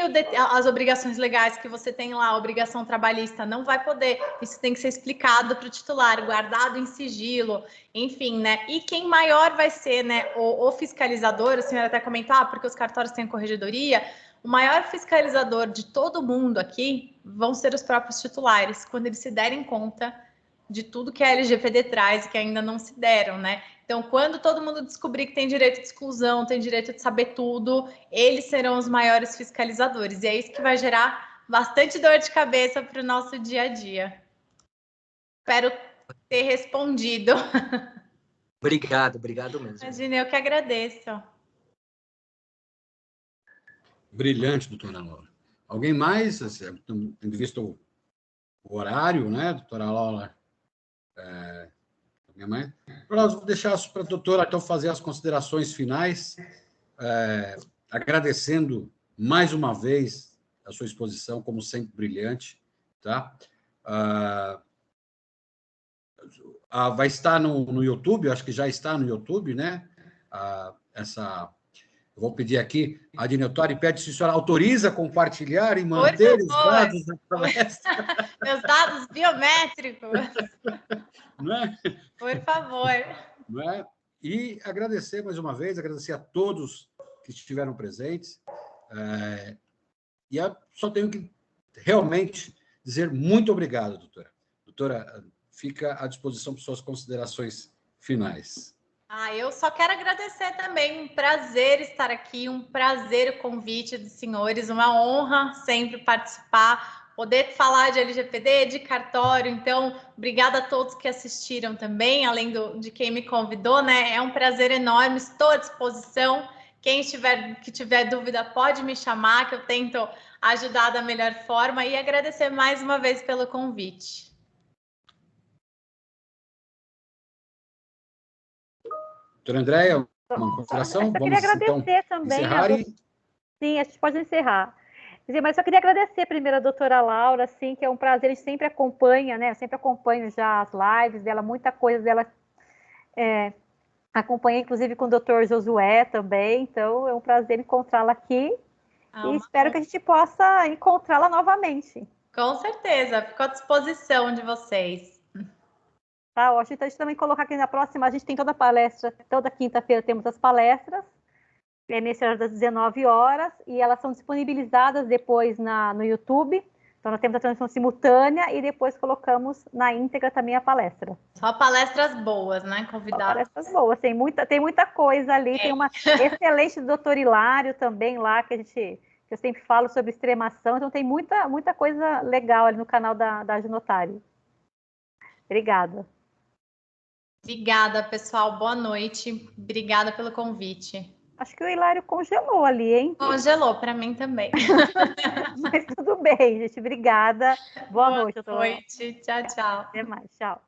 as obrigações legais que você tem lá, a obrigação trabalhista, não vai poder. Isso tem que ser explicado para o titular, guardado em sigilo, enfim, né? E quem maior vai ser, né? O fiscalizador, o senhor até comentou, porque os cartórios têm corregedoria. O maior fiscalizador de todo mundo aqui vão ser os próprios titulares, quando eles se derem conta de tudo que a LGPD traz e que ainda não se deram, né? Então, quando todo mundo descobrir que tem direito de exclusão, tem direito de saber tudo, eles serão os maiores fiscalizadores. E é isso que vai gerar bastante dor de cabeça para o nosso dia a dia. Espero ter respondido. Obrigado mesmo. Imagina, eu que agradeço. Brilhante, doutora Laura. Alguém mais? Tendo visto o horário, né, doutora Laura? Minha mãe? Nós vou deixar para a doutora então fazer as considerações finais, agradecendo mais uma vez a sua exposição, como sempre brilhante, tá? vai estar no YouTube, acho que já está no YouTube, né? Eu vou pedir aqui, a Adinotário pede se a senhora autoriza compartilhar e manter os dados da palestra. Meus dados biométricos. Não é? Por favor. Não é? E agradecer mais uma vez, agradecer a todos que estiveram presentes. E só tenho que realmente dizer muito obrigado, doutora. Doutora, fica à disposição para suas considerações finais. Eu só quero agradecer também, um prazer estar aqui, um prazer o convite dos senhores, uma honra sempre participar, poder falar de LGPD, de cartório. Então, obrigada a todos que assistiram também, além de quem me convidou, né? É um prazer enorme, estou à disposição. Quem tiver dúvida pode me chamar, que eu tento ajudar da melhor forma, e agradecer mais uma vez pelo convite. Doutora Andréia, uma consideração? Eu queria agradecer então, também. Sim, a gente pode encerrar. Mas só queria agradecer primeiro a doutora Laura, assim, que é um prazer, a gente sempre acompanha, né? Eu sempre acompanho já as lives dela, muita coisa dela. Acompanhei, inclusive, com o doutor Josué também, então é um prazer encontrá-la aqui. E espero que a gente possa encontrá-la novamente. Com certeza, fico à disposição de vocês. Tá ótimo. Então, a gente também colocar aqui na próxima, a gente tem toda a palestra, toda quinta-feira temos as palestras, nesse horário das 19 horas, e elas são disponibilizadas depois no YouTube. Então, nós temos a transmissão simultânea e depois colocamos na íntegra também a palestra. Só palestras boas, né, convidados? Palestras boas, tem muita coisa ali, tem uma excelente do doutor Hilário também lá, que eu sempre falo sobre extremação, então tem muita coisa legal ali no canal da Adinotário. Obrigada. Obrigada, pessoal. Boa noite. Obrigada pelo convite. Acho que o Hilário congelou ali, hein? Congelou, para mim também. Mas tudo bem, gente. Obrigada. Boa noite, doutora. Boa noite. Tchau, tchau. Até mais. Tchau.